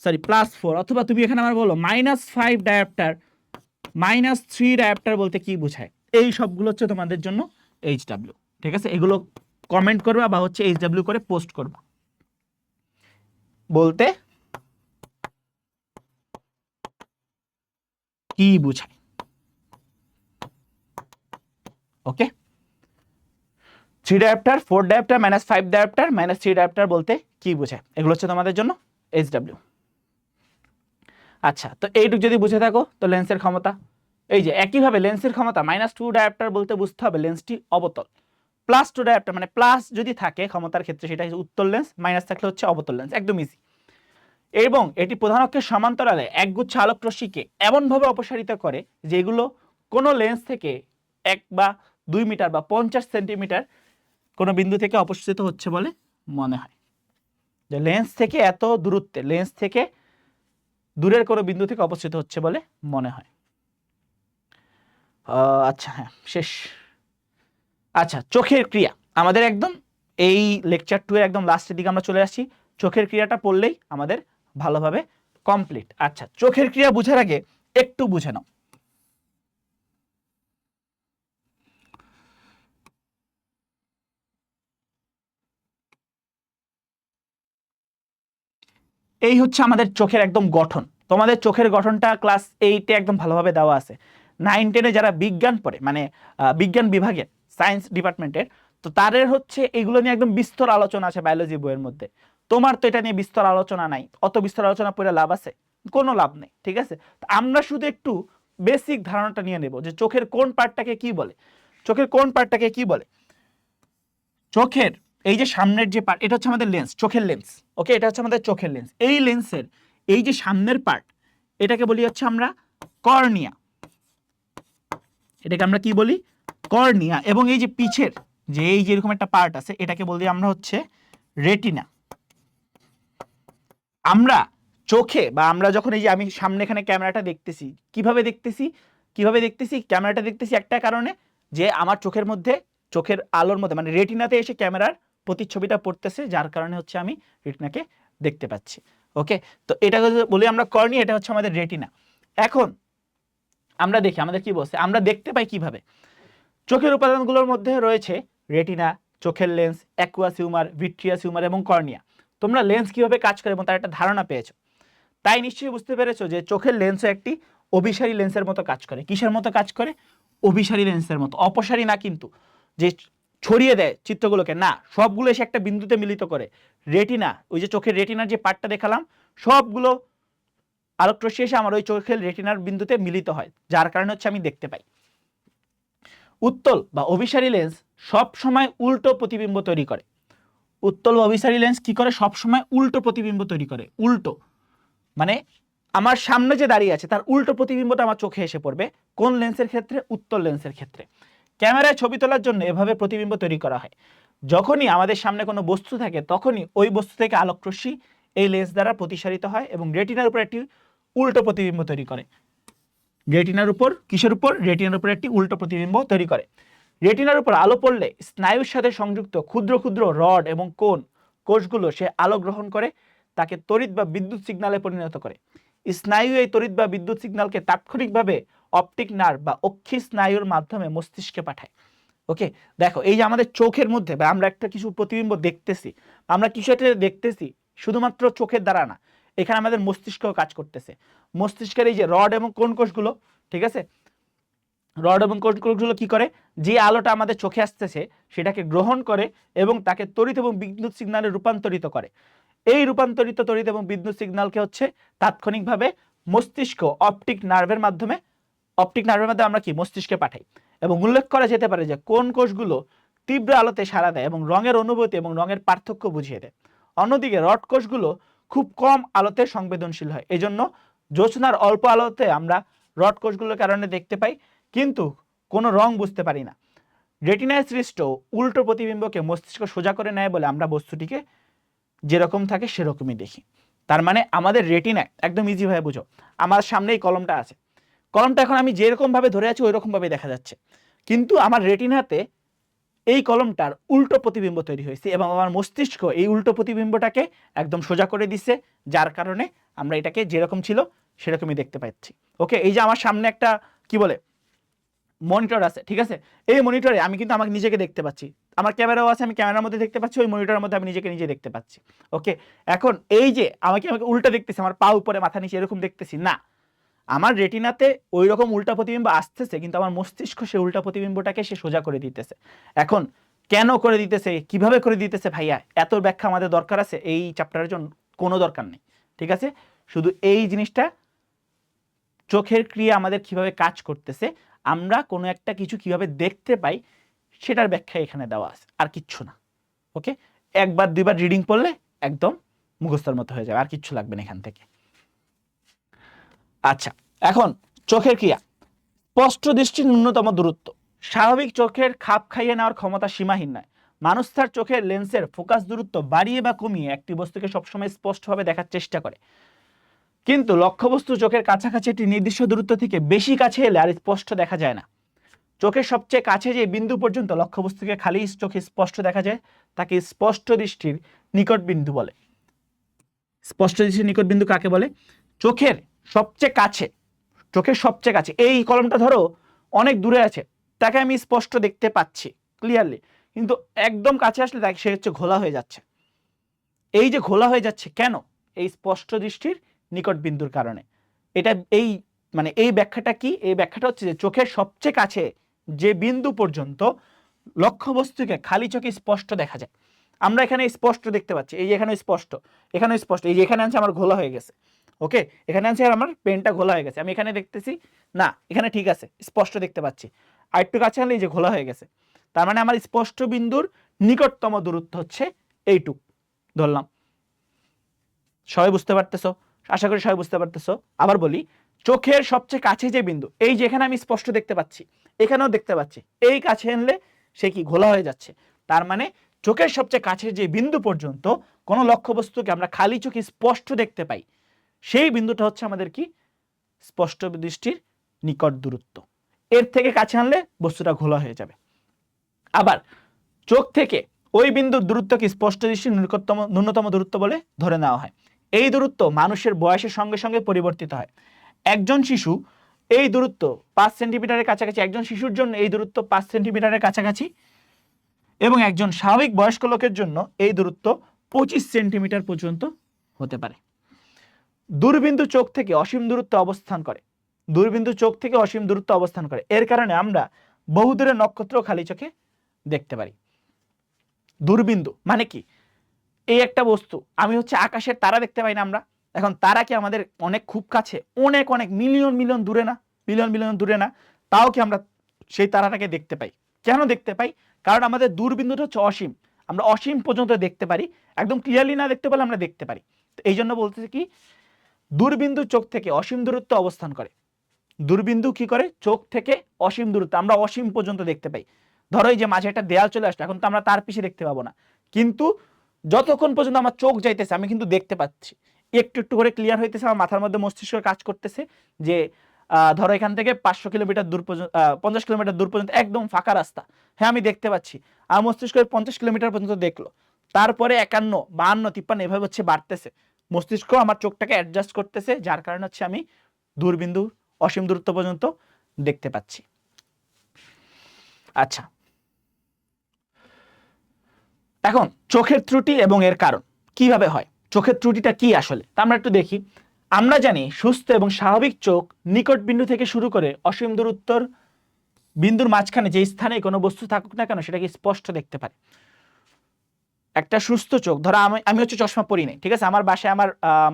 +4, অথবা তুমি এখানে আমার বলো -5 ডায়াপ্টার, -3 ডায়াপ্টার বলতে কি বোঝায়, এই সবগুলো হচ্ছে তোমাদের জন্য HW। ঠিক আছে, এগুলো কমেন্ট করবা বা হচ্ছে HW করে পোস্ট করবা বলতে কি বোঝায়। ওকে, 3 ডায়োপ্টার, 4 ডায়োপ্টার, -5 ডায়োপ্টার, -3 ডায়োপ্টার বলতে কি বোঝায়, এগুলো হচ্ছে তোমাদের জন্য SW। আচ্ছা, তো এইটুকু যদি বুঝে থাকো তো লেন্সের ক্ষমতা, এই যে একইভাবে লেন্সের ক্ষমতা -2 ডায়োপ্টার বলতে বুঝতে হবে লেন্সটি অবতল, +2 ডায়োপ্টার মানে প্লাস যদি থাকে ক্ষমতার ক্ষেত্রে সেটা হচ্ছে উত্তল লেন্স, মাইনাস থাকলে হচ্ছে অবতল লেন্স, একদম ইজি। এবং এটি প্রধান অক্ষের সমান্তরালে একগুচ্ছ আলোক রশ্মিকে এমনভাবে অপসারিত করে যেগুলো কোনো লেন্স থেকে 1 বা 2 মিটার বা 50 সেন্টিমিটার কোনো বিন্দু থেকে অপসৃত হচ্ছে বলে মনে হয়। যে লেন্স থেকে এত দূরত্বে, লেন্স থেকে দূরের কোনো বিন্দু থেকে অপসৃত হচ্ছে বলে মনে হয়। আচ্ছা, হ্যাঁ, শেষ। আচ্ছা, চোখের ক্রিয়া আমাদের একদম এই লেকচার 2 এর একদম লাস্টের দিকে আমরা চলে আসছি। চোখের ক্রিয়াটা পড়লেই আমাদের ভালোভাবে কমপ্লিট। আচ্ছা, চোখের ক্রিয়া বোঝার আগে একটু বুঝে নাও। এই হচ্ছে আমাদের চোখের একদম গঠন। তোমাদের চোখের গঠনটা ক্লাস 8-এ একদম ভালোভাবে দেওয়া আছে। 9-10-এ যারা বিজ্ঞান পড়ে, মানে বিজ্ঞান বিভাগের সায়েন্স ডিপার্টমেন্টের, তো তাদের হচ্ছে এগুলো নিয়ে একদম বিস্তর আলোচনা আছে বায়োলজি বইয়ের মধ্যে। তোমার তো এটা নিয়ে বিস্তর আলোচনা নাই, অত বিস্তর আলোচনা পড়ে লাভ আছে? কোনো লাভ নেই, ঠিক আছে? আমরা শুধু একটু বেসিক ধারণাটা নিয়ে নেব যে চোখের কোন পার্টটাকে কি বলে, চোখের কোন পার্টটাকে কি বলে। চোখের এই যে সামনের যে পার্ট, এটা হচ্ছে আমাদের লেন্স, চোখের লেন্স। ওকে, এটা হচ্ছে আমাদের চোখের লেন্স। এই লেন্সের এই যে সামনের পার্ট, এটাকে বলি হচ্ছে আমরা কর্নিয়া। এটাকে আমরা কি বলি? কর্নিয়া। এবং এই যে পিছের যে এই যে এরকম একটা পার্ট আছে, এটাকে বলি আমরা হচ্ছে রেটিনা। আমরা চোখে বা আমরা যখন এই যে আমি সামনে এখানে ক্যামেরাটা দেখতেছি, কিভাবে দেখতেছি? কিভাবে দেখতেছি? ক্যামেরাটা দেখতেছি একটা কারণে, যে আমার চোখের মধ্যে, চোখের আলোর মধ্যে মানে রেটিনাতে এসে ক্যামেরার প্রতিচ্ছবিটা পড়তেছে, যার কারণে হচ্ছে আমি রেটিনাকে দেখতে পাচ্ছি। ওকে, তো এটা বলি আমরা কর্নিয়া, এটা হচ্ছে আমাদের রেটিনা। এখন আমরা দেখি আমাদের কি বলছে, আমরা দেখতে পাই কিভাবে? চোখের উপাদানগুলোর মধ্যে রয়েছে রেটিনা, চোখের lens, aqueous humour, vitreous humour এবং কর্নিয়া। তোমরা লেন্স কিভাবে কাজ করে এবং তার একটা ধারণা পেয়েছো, তাই নিশ্চয়ই বুঝতে পেরেছো যে চোখের লেন্সও একটি অভিসারী লেন্সের মতো কাজ করে। কিসের মতো কাজ করে? অভিসারী লেন্সের মতো, অপসারী না কিন্তু, যে ছড়িয়ে দেয় চিত্রগুলোকে না, সবগুলো এসে একটা বিন্দুতে মিলিত করে। রেটিনা, ওই যে চোখের রেটিনার যে পার্টটা দেখালাম, সবগুলো আলোকরশ্মি এসে আমার ওই চোখের রেটিনার বিন্দুতে মিলিত হয়, যার কারণে হচ্ছে আমি দেখতে পাই। উত্তল বা অভিসারী লেন্স সব সময় উল্টো প্রতিবিম্ব তৈরি করে। উত্তল বা অভিসারী লেন্স কি করে? সব সময় উল্টো প্রতিবিম্ব তৈরি করে। উল্টো মানে আমার সামনে যে দাঁড়িয়ে আছে তার উল্টো প্রতিবিম্বটা আমার চোখে এসে পড়বে। কোন লেন্সের ক্ষেত্রে? উত্তল লেন্সের ক্ষেত্রে। ক্যামেরায় ছবি তোলার জন্য এভাবে প্রতিবিম্ব তৈরি করা হয়। যখনই আমাদের সামনে কোনো বস্তু থাকে তখনই ওই বস্তু থেকে আলোকরশ্মি এই লেন্স দ্বারা প্রতিসারিত হয় এবং রেটিনার উপর একটি উল্টো প্রতিবিম্ব তৈরি করে। রেটিনার উপর, কিসের উপর? রেটিনার উপর একটি উল্টো প্রতিবিম্ব তৈরি করে। রেটিনার উপর আলো পড়লে স্নায়ুর সাথে সংযুক্ত ক্ষুদ্র ক্ষুদ্র রড এবং কোষগুলো সে আলো গ্রহণ করে তাকে তড়িৎ বা বিদ্যুৎ সিগন্যালে পরিণত করে। স্নায়ু এই তড়িৎ বা বিদ্যুৎ সিগন্যালকে তাৎক্ষণিকভাবে অপটিক নার্ভ বা অক্ষি স্নায়ুর মাধ্যমে মস্তিষ্কে পাঠায়। ওকে, দেখো এই যে আমাদের চোখের মধ্যে বা আমরা একটা কিছু প্রতিবিম্ব দেখতেছি, আমরা কিছু একটা দেখতেছি শুধুমাত্র চোখের দ্বারা না, এখানে আমাদের মস্তিষ্কও কাজ করতেছে। মস্তিষ্কের এই যে রড এবং কোন কোষগুলো, ঠিক আছে, রড এবং কোন কোষগুলো কি করে? যে আলোটা আমাদের চোখে আসতেছে সেটাকে গ্রহণ করে এবং তাকে তড়িৎ এবং বিদ্যুৎ সিগন্যালে রূপান্তরিত করে। এই রূপান্তরিত তড়িৎ এবং বিদ্যুৎ সিগন্যালকে হচ্ছে তাৎক্ষণিকভাবে মস্তিষ্ক অপটিক নার্ভের মাধ্যমে আমরা কি মস্তিষ্কে পাঠাই। এবং উল্লেখ করা যেতে পারে যে কোন কোষগুলো তীব্র আলোতে সাড়া দেয় এবং রঙের অনুভূতি এবং রঙের পার্থক্য বুঝিয়ে দেয়। অন্যদিকে রড কোষগুলো খুব কম আলোতে সংবেদনশীল হয়। এজন্য জ্যোৎস্নার অল্প আলোতে আমরা রড কোষগুলোর কারণে দেখতে পাই, কিন্তু কোনো রং বুঝতে পারি না। রেটিনায় সৃষ্ট উল্টো প্রতিবিম্বকে মস্তিষ্ক সোজা করে নেয় বলে আমরা বস্তুটিকে যেরকম থাকে সেরকমই দেখি। তার মানে আমাদের রেটিনা একদম ইজি ভাবে বুঝো, আমার সামনে এই কলমটা আছে, কলমটা এখন আমি যেরকম ভাবে ধরে আছি ওই রকম ভাবে দেখা যাচ্ছে, কিন্তু আমার রেটিনাতে এই কলমটার উল্টো প্রতিবিম্ব তৈরি হয়েছে এবং আমার মস্তিষ্ক এই উল্টো প্রতিবিম্বটাকে একদম সোজা করে দিচ্ছে, যার কারণে আমরা এটাকে যেরকম ছিল সেরকমই দেখতে পাচ্ছি। ওকে, এই যে আমার সামনে একটা কি বলে মনিটর আছে, ঠিক আছে, এই মনিটরে আমি কিন্তু আমাকে নিজেকে দেখতে পাচ্ছি, আমার ক্যামেরাও আছে, আমি ক্যামেরার মধ্যে দেখতে পাচ্ছি, ওই মনিটরের মধ্যে আমি নিজেকে নিজে দেখতে পাচ্ছি। ওকে, এখন এই যে আমাকে উল্টা দেখতেছি, আমার পা উপরে মাথা নিচে এরকম দেখতেছি না, আমার রেটিনাতে ওই রকম উল্টা প্রতিবিম্ব আসতেছে, কিন্তু আমার মস্তিষ্ক সেই উল্টা প্রতিবিম্বটাকে সে সোজা করে দিতেছে। এখন কেন করে দিতেছে, কিভাবে করে দিতেছে ভাইয়া, এত ব্যাখ্যা আমাদের দরকার আছে এই চ্যাপ্টারের জন্য? কোনো দরকার নেই, ঠিক আছে? শুধু এই জিনিসটা, চোখের ক্রিয়া আমাদের কিভাবে কাজ করতেছে, আমরা কোনো একটা কিছু কিভাবে দেখতে পাই, সেটার ব্যাখ্যা এখানে দেওয়া আছে, আর কিচ্ছু না। ওকে, একবার দুইবার রিডিং পড়লে একদম মুখস্থের মতো হয়ে যাবে, আর কিচ্ছু লাগবে না এখান থেকে। আচ্ছা, এখন চোখের ক্রিয়া। স্পষ্ট দৃষ্টির ন্যূনতম দূরত্ব। স্বাভাবিক চোখের খাপ খাইয়ে নেওয়ার ক্ষমতা সীমাহীন নয়। মানুষ তার চোখের লেন্সের ফোকাস দূরত্ব বাড়িয়ে বা কমিয়ে একটি বস্তুকে সবসময় স্পষ্টভাবে দেখার চেষ্টা করে, কিন্তু লক্ষ্যবস্তু চোখের কাছাকাছি একটি নির্দিষ্ট দূরত্ব থেকে বেশি কাছে এলে আর স্পষ্ট দেখা যায় না। চোখের সবচেয়ে কাছে যে বিন্দু পর্যন্ত লক্ষ্যবস্তুকে খালি চোখে স্পষ্ট দেখা যায় তাকে স্পষ্ট দৃষ্টির নিকট বিন্দু বলে। স্পষ্ট দৃষ্টির নিকট বিন্দু কাকে বলে? চোখের সবচেয়ে কাছে, চোখের সবচেয়ে কাছে, এই কলমটা ধরো অনেক দূরে আছে, তাকে আমি স্পষ্ট দেখতে পাচ্ছি ক্লিয়ারলি, কিন্তু একদম কাছে আসলে তাকে সে হচ্ছে ঘোলা হয়ে যাচ্ছে। এই যে ঘোলা হয়ে যাচ্ছে কেন? এই স্পষ্ট দৃষ্টির নিকট বিন্দুর কারণে। এটা এই মানে এই ব্যাখ্যাটা কি? এই ব্যাখ্যাটা হচ্ছে যে চোখের সবচেয়ে কাছে যে বিন্দু পর্যন্ত লক্ষ্যবস্তুকে খালি চোখে স্পষ্ট দেখা যায়। আমরা এখানে স্পষ্ট দেখতে পাচ্ছি, এই যে এখানে স্পষ্ট, এখানে স্পষ্ট, এই যে এখানে আছে আমার ঘোলা হয়ে গেছে। ওকে, এখানে আছে আর আমার পেনটা ঘোলা হয়ে গেছে, আমি এখানে দেখতেছি না, এখানে ঠিক আছে, স্পষ্ট দেখতে পাচ্ছি। আর একটু কাছে আনলে এই যে ঘোলা হয়ে গেছে। তার মানে আমার স্পষ্ট বিন্দুর নিকটতম দূরত্ব হচ্ছে এইটুক ধরলাম। সবাই বুঝতে পারতেছো? আশা করি সবাই বুঝতে পারতেছো। আবার বলি, চোখের সবচেয়ে কাছে যে বিন্দু, এই যে এখানে আমি স্পষ্ট দেখতে পাচ্ছি, এখানেও দেখতে পাচ্ছি, এই কাছে আনলে সে কি ঘোলা হয়ে যাচ্ছে। তার মানে চোখের সবচেয়ে কাছের যে বিন্দু পর্যন্ত কোনো লক্ষ্যবস্তুকে আমরা খালি চোখে স্পষ্ট দেখতে পাই, সেই বিন্দুটা হচ্ছে আমাদের কি? স্পষ্ট দৃষ্টির নিকট দূরত্ব। এর থেকে কাছে আনলে বস্তুটা ঘোলা হয়ে যাবে। আবার চোখ থেকে ওই বিন্দুর দূরত্বকে স্পষ্ট দৃষ্টির নিকটতম ন্যূনতম দূরত্ব বলে ধরে নেওয়া হয়। এই দূরত্ব মানুষের বয়সের সঙ্গে সঙ্গে পরিবর্তিত হয়। একজন শিশু এই দূরত্ব 5 সেন্টিমিটারের কাছাকাছি, একজন শিশুর জন্য এই দূরত্ব 5 সেন্টিমিটারের কাছাকাছি, এবং একজন স্বাভাবিক বয়স্ক লোকের জন্য এই দূরত্ব 25 সেন্টিমিটার পর্যন্ত হতে পারে। দূরবিন্দু চোখ থেকে অসীম দূরত্ব অবস্থান করে। দূরবিন্দু চোখ থেকে অসীম দূরত্ব অবস্থান করে, এর কারণে আমরা বহুদূরের নক্ষত্র খালি চোখে দেখতে পারি। দূরবিন্দু মানে কি? এই একটা বস্তু, আমি হচ্ছে আকাশের তারা দেখতে পাই না আমরা, এখন তারা কি আমাদের অনেক খুব কাছে, অনেক অনেক মিলিয়ন মিলিয়ন দূরে না, মিলিয়ন মিলিয়ন দূরে না, তাও কি আমরা সেই তারাটাকে দেখতে পাই? কেন দেখতে পাই? কারণ আমাদের দূরবিন্দুটা হচ্ছে অসীম, আমরা অসীম পর্যন্ত দেখতে পারি, একদম ক্লিয়ারলি না দেখতে পারলে আমরা দেখতে পারি। এই জন্য বলতেছি কি, দূরবিন্দু চোখ থেকে অসীম দূরত্ব অবস্থান করে। দূরবিন্দু কি করে? চোখ থেকে অসীম দূরত্ব, আমরা অসীম পর্যন্ত দেখতে পাই। ধরো এই যে মাঝে একটা দেয়াল চলে আসলো, এখন তো আমরা তার পিছে দেখতে পাবো না, কিন্তু যতক্ষণ পর্যন্ত আমার চোখ যাইতেছে আমি কিন্তু দেখতে পাচ্ছি, একটু একটু করে ক্লিয়ার হইতেছে, আমার মাথার মধ্যে মস্তিষ্ক কাজ করতেছে যে ধরো এখান থেকে 500 কিলোমিটার দূর পর্যন্ত 50 কিলোমিটার দূর পর্যন্ত একদম ফাঁকা রাস্তা, হ্যাঁ আমি দেখতে পাচ্ছি। আর মস্তিষ্ক 50 কিলোমিটার পর্যন্ত দেখলো, তারপরে 51, 52, 53 এভাবে হচ্ছে বাড়তেছে, মস্তিষ্ক আমার চোখটাকে অ্যাডজাস্ট করতেছে, যার কারণে হচ্ছে আমি দূরবিন্দু অসীম দূরত্ব পর্যন্ত দেখতে পাচ্ছি। আচ্ছা, এখন চোখের ত্রুটি এবং এর কারণ কিভাবে হয়, চোখের ত্রুটিটা কি আসলে তা আমরা একটু দেখি। আমরা জানি সুস্থ এবং স্বাভাবিক চোখ নিকট বিন্দু থেকে শুরু করে অসীম দূরত্বর বিন্দুর মাঝখানে যে স্থানে কোনো বস্তু থাকুক না কেন সেটাকে স্পষ্ট দেখতে পারে। একটা সুস্থ চোখ, ধরো আমি হচ্ছে চশমা পরি নাই, ঠিক আছে, আমার বাসায় আমার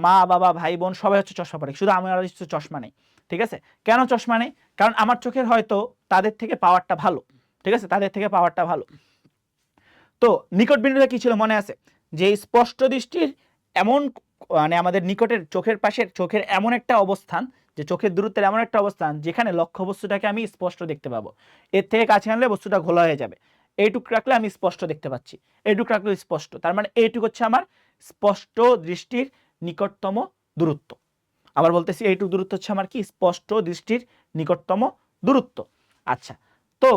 মা বাবা ভাই বোন সবাই হচ্ছে চশমা পরে, শুধু আমার হচ্ছে চশমা নেই, ঠিক আছে। কেন চশমা নেই? কারণ আমার চোখের হয়তো তাদের থেকে পাওয়ারটা ভালো, ঠিক আছে, তাদের থেকে পাওয়ারটা ভালো। তো নিকট বিন্দুটা কি ছিল মনে আছে? যে স্পষ্ট দৃষ্টির এমন মানে আমাদের নিকটের চোখের পাশের চোখের এমন একটা অবস্থান, যে চোখের দূরত্বের এমন একটা অবস্থান যেখানে লক্ষ্য বস্তুটাকে আমি স্পষ্ট দেখতে পাবো, এর থেকে কাছে আনলে বস্তুটা ঘোলা হয়ে যাবে, এইটুক রাখলে আমি স্পষ্ট দেখতে পাচ্ছি, এইটুক রাখলে স্পষ্ট, তার মানে এইটুক হচ্ছে আমার স্পষ্ট দৃষ্টির নিকটতম দূরত্ব। আবার বলতেছি, এইটুক দূরত্ব হচ্ছে আমার কি? স্পষ্ট দৃষ্টির নিকটতম দূরত্ব। আচ্ছা, তো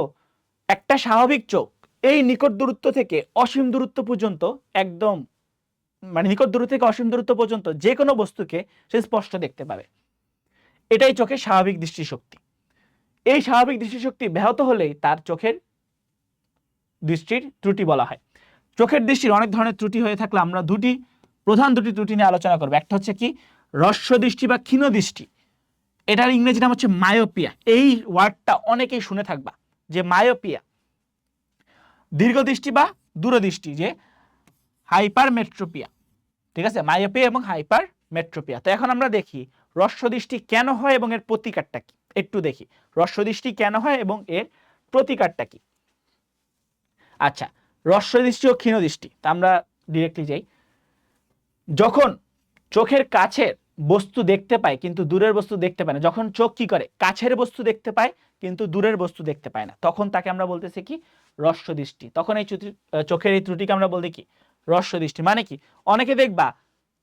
একটা স্বাভাবিক চোখ এই নিকট দূরত্ব থেকে অসীম দূরত্ব পর্যন্ত একদম মানে নিকট দূরত্ব থেকে অসীম দূরত্ব পর্যন্ত যে কোনো বস্তুকে সে স্পষ্ট দেখতে পাবে, এটাই চোখের স্বাভাবিক দৃষ্টিশক্তি। এই স্বাভাবিক দৃষ্টিশক্তি ব্যাহত হলেই তার চোখের দৃষ্টির ত্রুটি বলা হয়। চোখের দৃষ্টির অনেক ধরনের ত্রুটি হয়ে থাকলে আমরা প্রধান দুটি ত্রুটি নিয়ে আলোচনা করবো। একটা হচ্ছে কি? হ্রস্ব দৃষ্টি বা ক্ষীণ দৃষ্টি, এটার ইংরেজি নাম হচ্ছে মায়োপিয়া। এই ওয়ার্ডটা অনেকেই শুনে থাকবা, যে মায়োপিয়া। দীর্ঘদৃষ্টি বা দূরদৃষ্টি, যে হাইপারমেট্রোপিয়া, ঠিক আছে, মায়োপিয়া এবং হাইপারমেট্রোপিয়া। তো এখন আমরা দেখি হ্রস্বদৃষ্টি কেন হয় এবং এর প্রতিকারটা কি। একটু দেখি হ্রস্বদৃষ্টি কেন হয় এবং এর প্রতিকারটা কি। আচ্ছা, হ্রস্বদৃষ্টি ও ক্ষীণদৃষ্টি, তা আমরা ডিরেক্টলি যাই। যখন চোখের কাছের বস্তু দেখতে পায় কিন্তু দূরের বস্তু দেখতে পায় না, যখন চোখ কি করে, কাছের বস্তু দেখতে পায় কিন্তু দূরের বস্তু দেখতে পায় না, তখন তাকে আমরা বলতেছি কি, হ্রস্বদৃষ্টি। তখন এই চোখের এই ত্রুটিকে আমরা বলতে কি, হ্রস্বদৃষ্টি। মানে কি, অনেকে দেখবা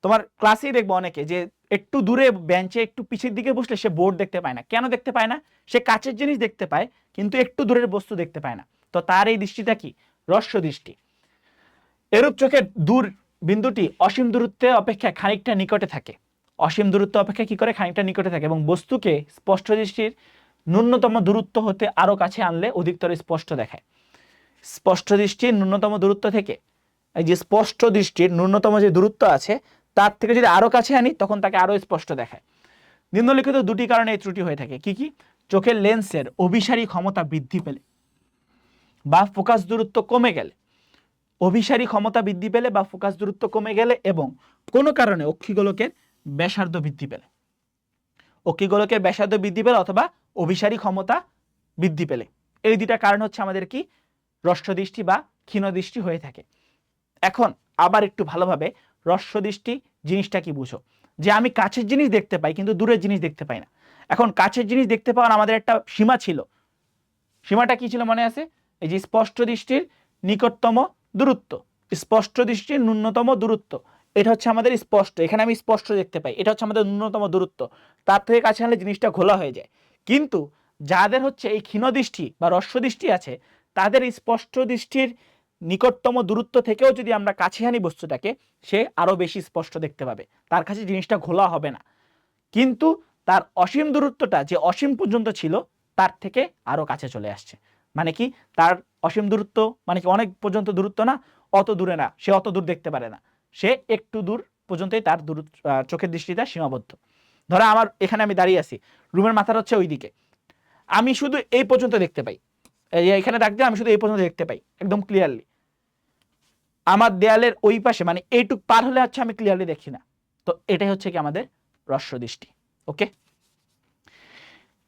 তোমার ক্লাসেই দেখবা অনেকে যে একটু দূরে বেঞ্চে একটু পিছের দিকে বসলে সে বোর্ড দেখতে পায় না। কেন দেখতে পায় না? সে কাছের জিনিস দেখতে পায় কিন্তু একটু দূরের বস্তু দেখতে পায় না। তো তার এই দৃষ্টিটা কি, হ্রস্বদৃষ্টি। এরূপ চোখের দূর বিন্দুটি অসীম দূরত্বে অপেক্ষা খানিকটা নিকটে থাকে। অসীম দূরত্ব অপেক্ষা কি করে, খানিকটা নিকটে থাকে, এবং বস্তুকে স্পষ্ট দৃষ্টির ন্যূনতম দূরত্ব হতে আরো কাছে আনলে অধিকতর স্পষ্ট দেখায়। স্পষ্ট দৃষ্টির ন্যূনতম দূরত্ব থেকে, এই যে স্পষ্ট দৃষ্টির ন্যূনতম যে দূরত্ব আছে তার থেকে যদি আরো কাছে আনি তখন তাকে আরো স্পষ্ট দেখায়। নিম্নলিখিত দুটি কারণে এই ত্রুটি হয়ে থাকে। কি কি? চোখের লেন্সের অভিসারী ক্ষমতা বৃদ্ধি পেলে বা ফোকাস দূরত্ব কমে গেলে, অভিসারী ক্ষমতা বৃদ্ধি পেলে বা ফোকাস দূরত্ব কমে গেলে, এবং কোনো কারণে অক্ষিগোলকের ব্যাসার্ধ বৃদ্ধি পেলে, অক্ষিগোলকের ব্যাসার্ধ বৃদ্ধি পেলে অথবা অভিসারী ক্ষমতা বৃদ্ধি পেলে, এই দুটা কারণ হচ্ছে আমাদের কি, হ্রস্বদৃষ্টি বা ক্ষীণদৃষ্টি হয়ে থাকে। এখন আবার একটু ভালোভাবে হ্রস্বদৃষ্টি জিনিসটা কি বুঝো, যে আমি কাছের জিনিস দেখতে পাই কিন্তু দূরের জিনিস দেখতে পাই না। এখন কাছের জিনিস দেখতে পাওয়ার আমাদের একটা সীমা ছিল। সীমাটা কি ছিল মনে আছে? এই যে স্পষ্ট দৃষ্টির নিকটতম দূরত্ব, স্পষ্ট দৃষ্টির ন্যূনতম দূরত্ব, এটা হচ্ছে আমাদের স্পষ্ট, এখানে আমি স্পষ্ট দেখতে পাই, এটা হচ্ছে আমাদের ন্যূনতম দূরত্ব। তার থেকে কাছে আনলে জিনিসটা ঘোলা হয়ে যায়। কিন্তু যাদের হচ্ছে এই ক্ষীণদৃষ্টি বা হ্রস্বদৃষ্টি আছে, তাদের স্পষ্ট দৃষ্টির নিকটতম দূরত্ব থেকেও যদি আমরা কাছে আনি বস্তুটাকে, সে আরো বেশি স্পষ্ট দেখতে পাবে, তার কাছে জিনিসটা ঘোলা হবে না। কিন্তু তার অসীম দূরত্বটা যে অসীম পর্যন্ত ছিল তার থেকে আরো কাছে চলে আসছে। মানে কি, তার অসীম দূরত্ব মানে কি অনেক পর্যন্ত দূরত্ব না, অত দূরে না, সে অত দূর দেখতে পারে না, সে একটু দূর পর্যন্তই তার চোখের দৃষ্টিটা সীমাবদ্ধ। ধরো আমার এখানে আমি দাঁড়িয়ে আছি, রুমের মাথার হচ্ছে ওই দিকে, আমি শুধু এই পর্যন্ত দেখতে পাই, এখানে রাখ দিয়ে আমি শুধু এই পর্যন্ত দেখতে পাই একদম ক্লিয়ারলি। আমার দেয়ালের ওই পাশে মানে এইটুক পার হলে হচ্ছে আমি ক্লিয়ারলি দেখি না। তো এটাই হচ্ছে কি আমাদের হ্রস্বদৃষ্টি। ওকে,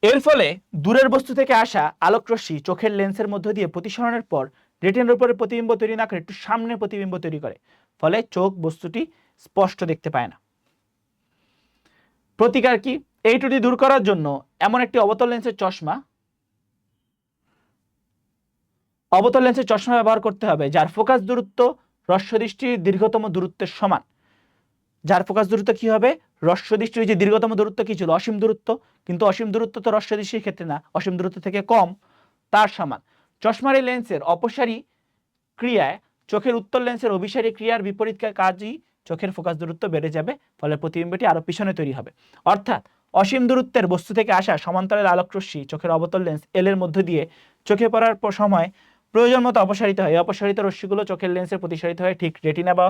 এর ফলে দূরের বস্তু থেকে আসা আলোক রশ্মি চোখের লেন্সের মধ্য দিয়ে প্রতিসরণের পর রেটিনার উপরে প্রতিবিম্ব তৈরি না করে একটু সামনে প্রতিবিম্ব তৈরি করে, ফলে চোখ বস্তুটি স্পষ্ট দেখতে পায় না। প্রতিকার কি? এই ত্রুটি দূর করার জন্য এমন একটি অবতল লেন্সের চশমা ব্যবহার করতে হবে যার ফোকাস দূরত্ব হ্রস্বদৃষ্টির দীর্ঘতম দূরত্বের সমান। যার ফোকাস দূরত্ব কি হবে, হ্রস্বদৃষ্টির যে দীর্ঘতম দূরত্ব কি ছিল, অসীম দূরত্ব, কিন্তু অসীম দূরত্ব তো হ্রস্বদৃষ্টির ক্ষেত্রে না, অসীম দূরত্ব থেকে কম, তার সমান। চশমার এই লেন্সের অপসারী ক্রিয়ায় চোখের উত্তর লেন্সের অভিসারী ক্রিয়ার বিপরীত কাজই চোখের ফোকাস দূরত্ব বেড়ে যাবে, ফলে প্রতিবিম্বটি আরো পিছনে তৈরি হবে। অর্থাৎ অসীম দূরত্বের বস্তু থেকে আসা সমান্তরাল আলোক রশ্মি চোখের অবতল লেন্স এল এর মধ্য দিয়ে চোখে পড়ার সময় প্রয়োজন মতো অপসারিত হয়। এই অপসারিত রশ্মিগুলো চোখের লেন্সে প্রতিসারিত হয়ে ঠিক রেটিনা বা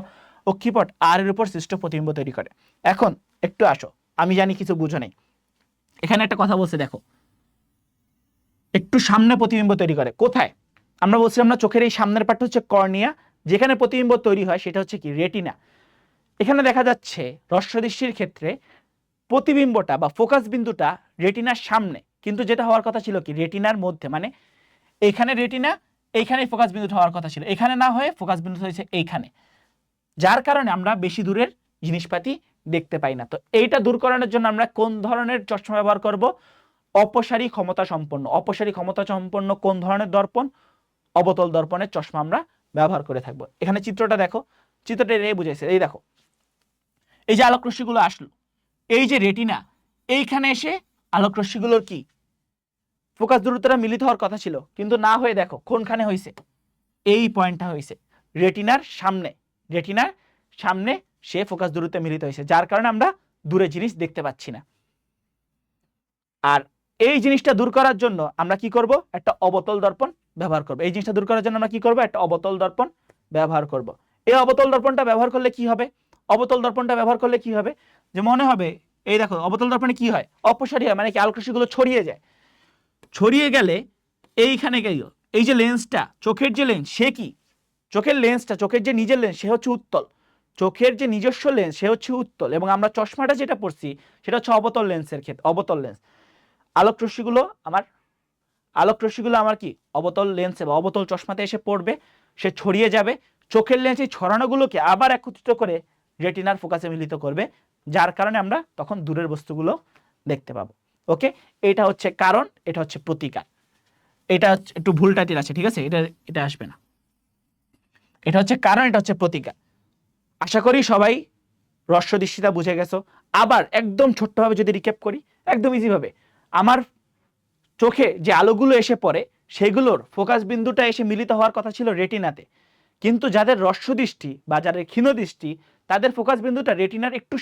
অক্ষিপট আর এর উপর সৃষ্ট প্রতিবিম্ব তৈরি করে। এখন একটু আসো, আমি জানি কিছু বুঝো নেই, এখানে একটা কথা বলছে দেখো, একটু সামনে প্রতিবিম্ব তৈরি করে। কোথায়? আমরা বলছিলাম না চোখের এই সামনের পার্ট হচ্ছে কর্নিয়া, যেখানে প্রতিবিম্ব তৈরি হয় সেটা হচ্ছে কি, রেটিনা। এখানে দেখা যাচ্ছে হ্রস্বদৃষ্টির ক্ষেত্রে প্রতিবিম্বটা বা ফোকাস বিন্দুটা রেটিনার সামনে, কিন্তু যেটা হওয়ার কথা ছিল কি, রেটিনার মধ্যে, মানে এইখানে রেটিনা, এইখানে ফোকাস বিন্দুটা হওয়ার কথা ছিল, এখানে না হয়ে ফোকাস বিন্দু হয়েছে এইখানে, যার কারণে আমরা বেশি দূরের জিনিসপাতি দেখতে পাই না। তো এইটা দূর করানোর জন্য আমরা কোন ধরনের চশমা ব্যবহার করব? অপসারী ক্ষমতা সম্পন্ন। অপসারী ক্ষমতা সম্পন্ন কোন ধরনের দর্পণ? অবতল দর্পণের চশমা আমরা ব্যবহার করে থাকবো। এখানে চিত্রটা দেখো, চিত্রটা এই বুঝাইছে, এই দেখো, এই যে আলোক রশ্মিগুলো আসলো, এই যে রেটিনা, এইখানে এসে আলোক রশ্মিগুলোর কি ফোকাস দূরত্বটা মিলিত হওয়ার কথা ছিল, কিন্তু না হয়ে দেখো কোনখানে হয়েছে, এই পয়েন্টটা হয়েছে রেটিনার সামনে। রেটিনার সামনে সে ফোকাস দূরত্বে মিলিত হয়েছে, যার কারণে আমরা দূরে জিনিস দেখতে পাচ্ছি না। আর এই জিনিসটা দূর করার জন্য আমরা কি করব? একটা অবতল দর্পণ ব্যবহার করব। এই জিনিসটা দূর করার জন্য আমরা কি করব? একটা অবতল দর্পণ ব্যবহার করব। এই অবতল দর্পণটা ব্যবহার করলে কি হবে? অবতল দর্পণটা ব্যবহার করলে কি হবে, যে মনে হবে এই দেখো অবতল দর্পণে কি হয়, অপসারী হয়, মানে কি আলোক রশ্মিগুলো ছড়িয়ে যায়। ছড়িয়ে গেলে এইখানে গিয়ে এই যে লেন্সটা, চোখের যে লেন্স, সে কি, চোখের লেন্সটা, চোখের যে নিজের লেন্স সে হচ্ছে উত্তল, চোখের যে নিজস্ব লেন্স সে হচ্ছে উত্তল, এবং আমরা চশমাটা যেটা পড়ছি সেটা হচ্ছে অবতল লেন্সের ক্ষেত্রে, অবতল লেন্স। আলোকরশ্মিগুলো আমার কি অবতল লেন্সে বা অবতল চশমাতে এসে পড়বে, সে ছড়িয়ে যাবে, চোখের লেন্সে ছড়ানোগুলোকে আবার একত্রিত করে রেটিনার ফোকাসে মিলিত করবে, যার কারণে আমরা তখন দূরের বস্তুগুলো দেখতে পাবো। ওকে, এটা হচ্ছে কারণ, এটা হচ্ছে প্রতিকার। এটা একটু ভুল টাইটেল আছে, ঠিক আছে, এটা আসবে না। এটা হচ্ছে কারণ, এটা হচ্ছে প্রতিকার। আশা করি সবাই হ্রস্ব দৃষ্টিটা বুঝে গেছো। আবার একদম ছোট্টভাবে যদি রিক্যাপ করি, একদম ইজিভাবে, আমার চোখে যে আলোগুলো এসে পড়ে সেগুলোর ফোকাস বিন্দুটা এসে মিলিত হওয়ার কথা ছিল রেটিনাতে, কিন্তু যাদের হ্রস্ব দৃষ্টি বা যাদের ক্ষীণ দৃষ্টি তাদের ফোকাস বিন্দুটা রেটিনার একটু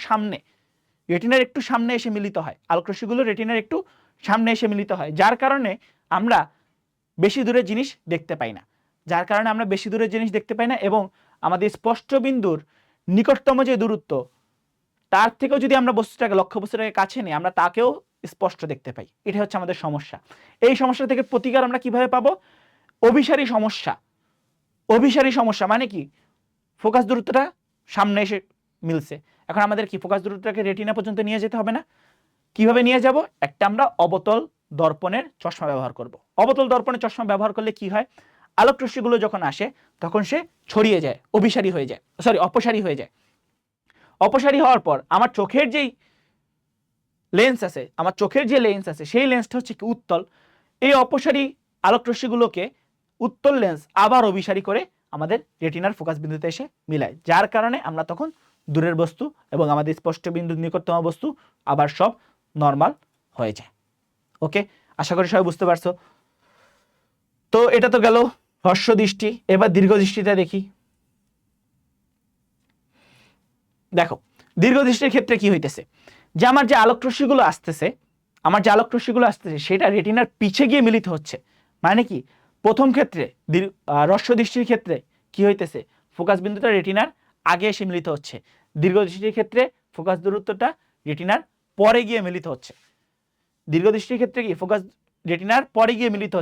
সামনে এসে মিলিত হয়, আলোকরশ্মিগুলো রেটিনার একটু সামনে এসে মিলিত হয়, যার কারণে আমরা বেশি দূরের জিনিস দেখতে পাই না, এবং আমাদের স্পষ্ট বিন্দুর নিকটতম যে দূরত্ব তার থেকেও যদি আমরা লক্ষ্য বস্তুটাকে কাছে নিই, আমরা তাকেও স্পষ্ট দেখতে পাই। এটা হচ্ছে আমাদের সমস্যা। এই সমস্যা থেকে প্রতিকার আমরা কিভাবে পাবো? অভিসারী সমস্যা মানে কি, ফোকাস দূরত্বটা সামনে এসে মিলছে, এখন আমাদের কি ফোকাস দূরত্বটাকে রেটিনা পর্যন্ত নিয়ে যেতে হবে না? কিভাবে নিয়ে যাব? একটা আমরা অবতল দর্পণের চশমা ব্যবহার করব। অবতল দর্পণের চশমা ব্যবহার করলে কি হয়, আলোক রশ্মিগুলো যখন আসে তখন সে ছড়িয়ে যায়, অপসারী হয়ে যায়। অপসারী হওয়ার পর আমার চোখের যে লেন্স আছে সেই লেন্সটা হচ্ছে কি উত্তল, এই অপসারী আলোক রশ্মিগুলোকে উত্তল লেন্স আবার অভিসারী করে আমাদের রেটিনার ফোকাস বিন্দুতে এসে মিলায়, যার কারণে আমরা তখন দূরের বস্তু এবং আমাদের স্পষ্ট বিন্দুর নিকটতম বস্তু আবার সব নর্মাল হয়ে যায়। ওকে, আশা করি সবাই বুঝতে পারছো। তো এটা তো গেল হ্রস্ব দৃষ্টি, এবার দীর্ঘ দৃষ্টিটা দেখি। দেখো দীর্ঘ দৃষ্টির ক্ষেত্রে কি হইতেছে, যে আমার যে আলোক রশ্মিগুলো আসতেছে সেটা রেটিনার পিছে গিয়ে মিলিত হচ্ছে। মানে কি, প্রথম ক্ষেত্রে হ্রস্ব দৃষ্টির ক্ষেত্রে কি হইতেছে, ফোকাস বিন্দুটা রেটিনার আগে এসে মিলিত হচ্ছে, দীর্ঘ দৃষ্টির ক্ষেত্রে ফোকাস দূরত্বটা রেটিনার পরে গিয়ে মিলিত হচ্ছে। দীর্ঘ দৃষ্টির ক্ষেত্রে কি ফোকাস রেটিনার পরে গিয়ে মিলিত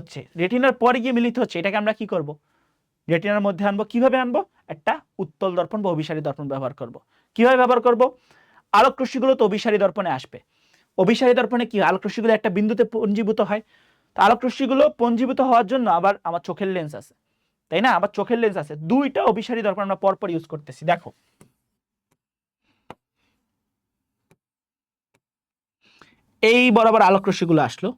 হচ্ছে, এটাকে আমরা কি করব, রেটিনার মধ্যে আনবো। কিভাবে আনবো? একটা উত্তল দর্পণ বা অভিসারী দর্পণ ব্যবহার করব। কিভাবে ব্যবহার করব? আলোক রশ্মিগুলো তো অভিসারী দর্পণে আসবে, অভিসারী দর্পণে কি আলোক রশ্মিগুলো একটা বিন্দুতে পঞ্জীভূত হয়, তো আলোক রশ্মিগুলো পঞ্জীভূত হওয়ার জন্য আবার আমার চোখের লেন্স আছে, তাই না, আবার চোখের লেন্স আছে, দুইটা অভিসারী দর্পণ আমরা পরপর ইউজ করতেছি। দেখো এই বরাবর আলোক রশ্মিগুলো আসলো,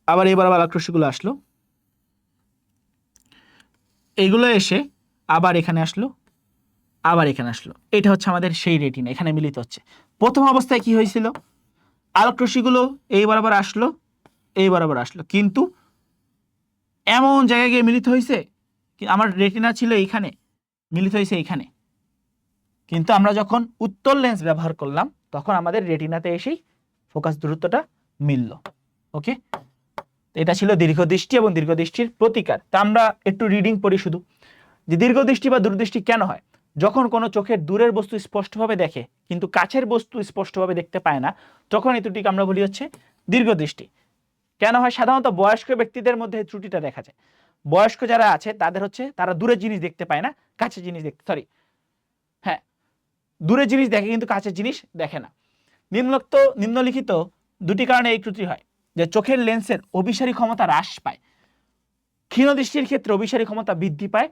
আবার এই বরাবর আলোক রশ্মিগুলো আসলো, এইগুলো এসে আবার এখানে আসলো, এটা হচ্ছে আমাদের সেই রেটিনা, এখানে মিলিত হচ্ছে। প্রথম অবস্থায় কি হয়েছিল, আলোক রশ্মিগুলো এই বরাবর আসলো, কিন্তু এমন জায়গায় গিয়ে মিলিত হয়েছে, আমার রেটিনা ছিল এইখানে, মিলিত হয়েছে এইখানে, কিন্তু আমরা যখন উত্তল লেন্স ব্যবহার করলাম তখন আমাদের রেটিনাতে এসেই ফোকাস দূরত্বটা মিলল। ওকে, এটা ছিল দীর্ঘদৃষ্টি এবং দীর্ঘদৃষ্টির প্রতিকার। তা আমরা একটু রিডিং পড়ি শুধু, যে দীর্ঘদৃষ্টি বা দূরদৃষ্টি কেন হয়? যখন কোনো চোখের দূরের বস্তু স্পষ্টভাবে দেখে কিন্তু কাছের বস্তু স্পষ্টভাবে দেখতে পায় না, তখন এই ত্রুটিকে আমরা বলি হচ্ছে দীর্ঘদৃষ্টি। কেন হয়? সাধারণত বয়স্ক ব্যক্তিদের মধ্যে এই ত্রুটিটা দেখা যায়। বয়স্ক যারা আছে তারা দূরের জিনিস দেখতে পায় না, কাছের জিনিস দূরের জিনিস দেখে কিন্তু কাছের জিনিস দেখে না। নিম্নলিখিত দুটি কারণে এই ত্রুটি হয়, যে চোখের লেন্সের অভিসারী ক্ষমতা হ্রাস পায়, ক্ষীণ দৃষ্টির ক্ষেত্রে অভিসারী ক্ষমতা বৃদ্ধি পায়,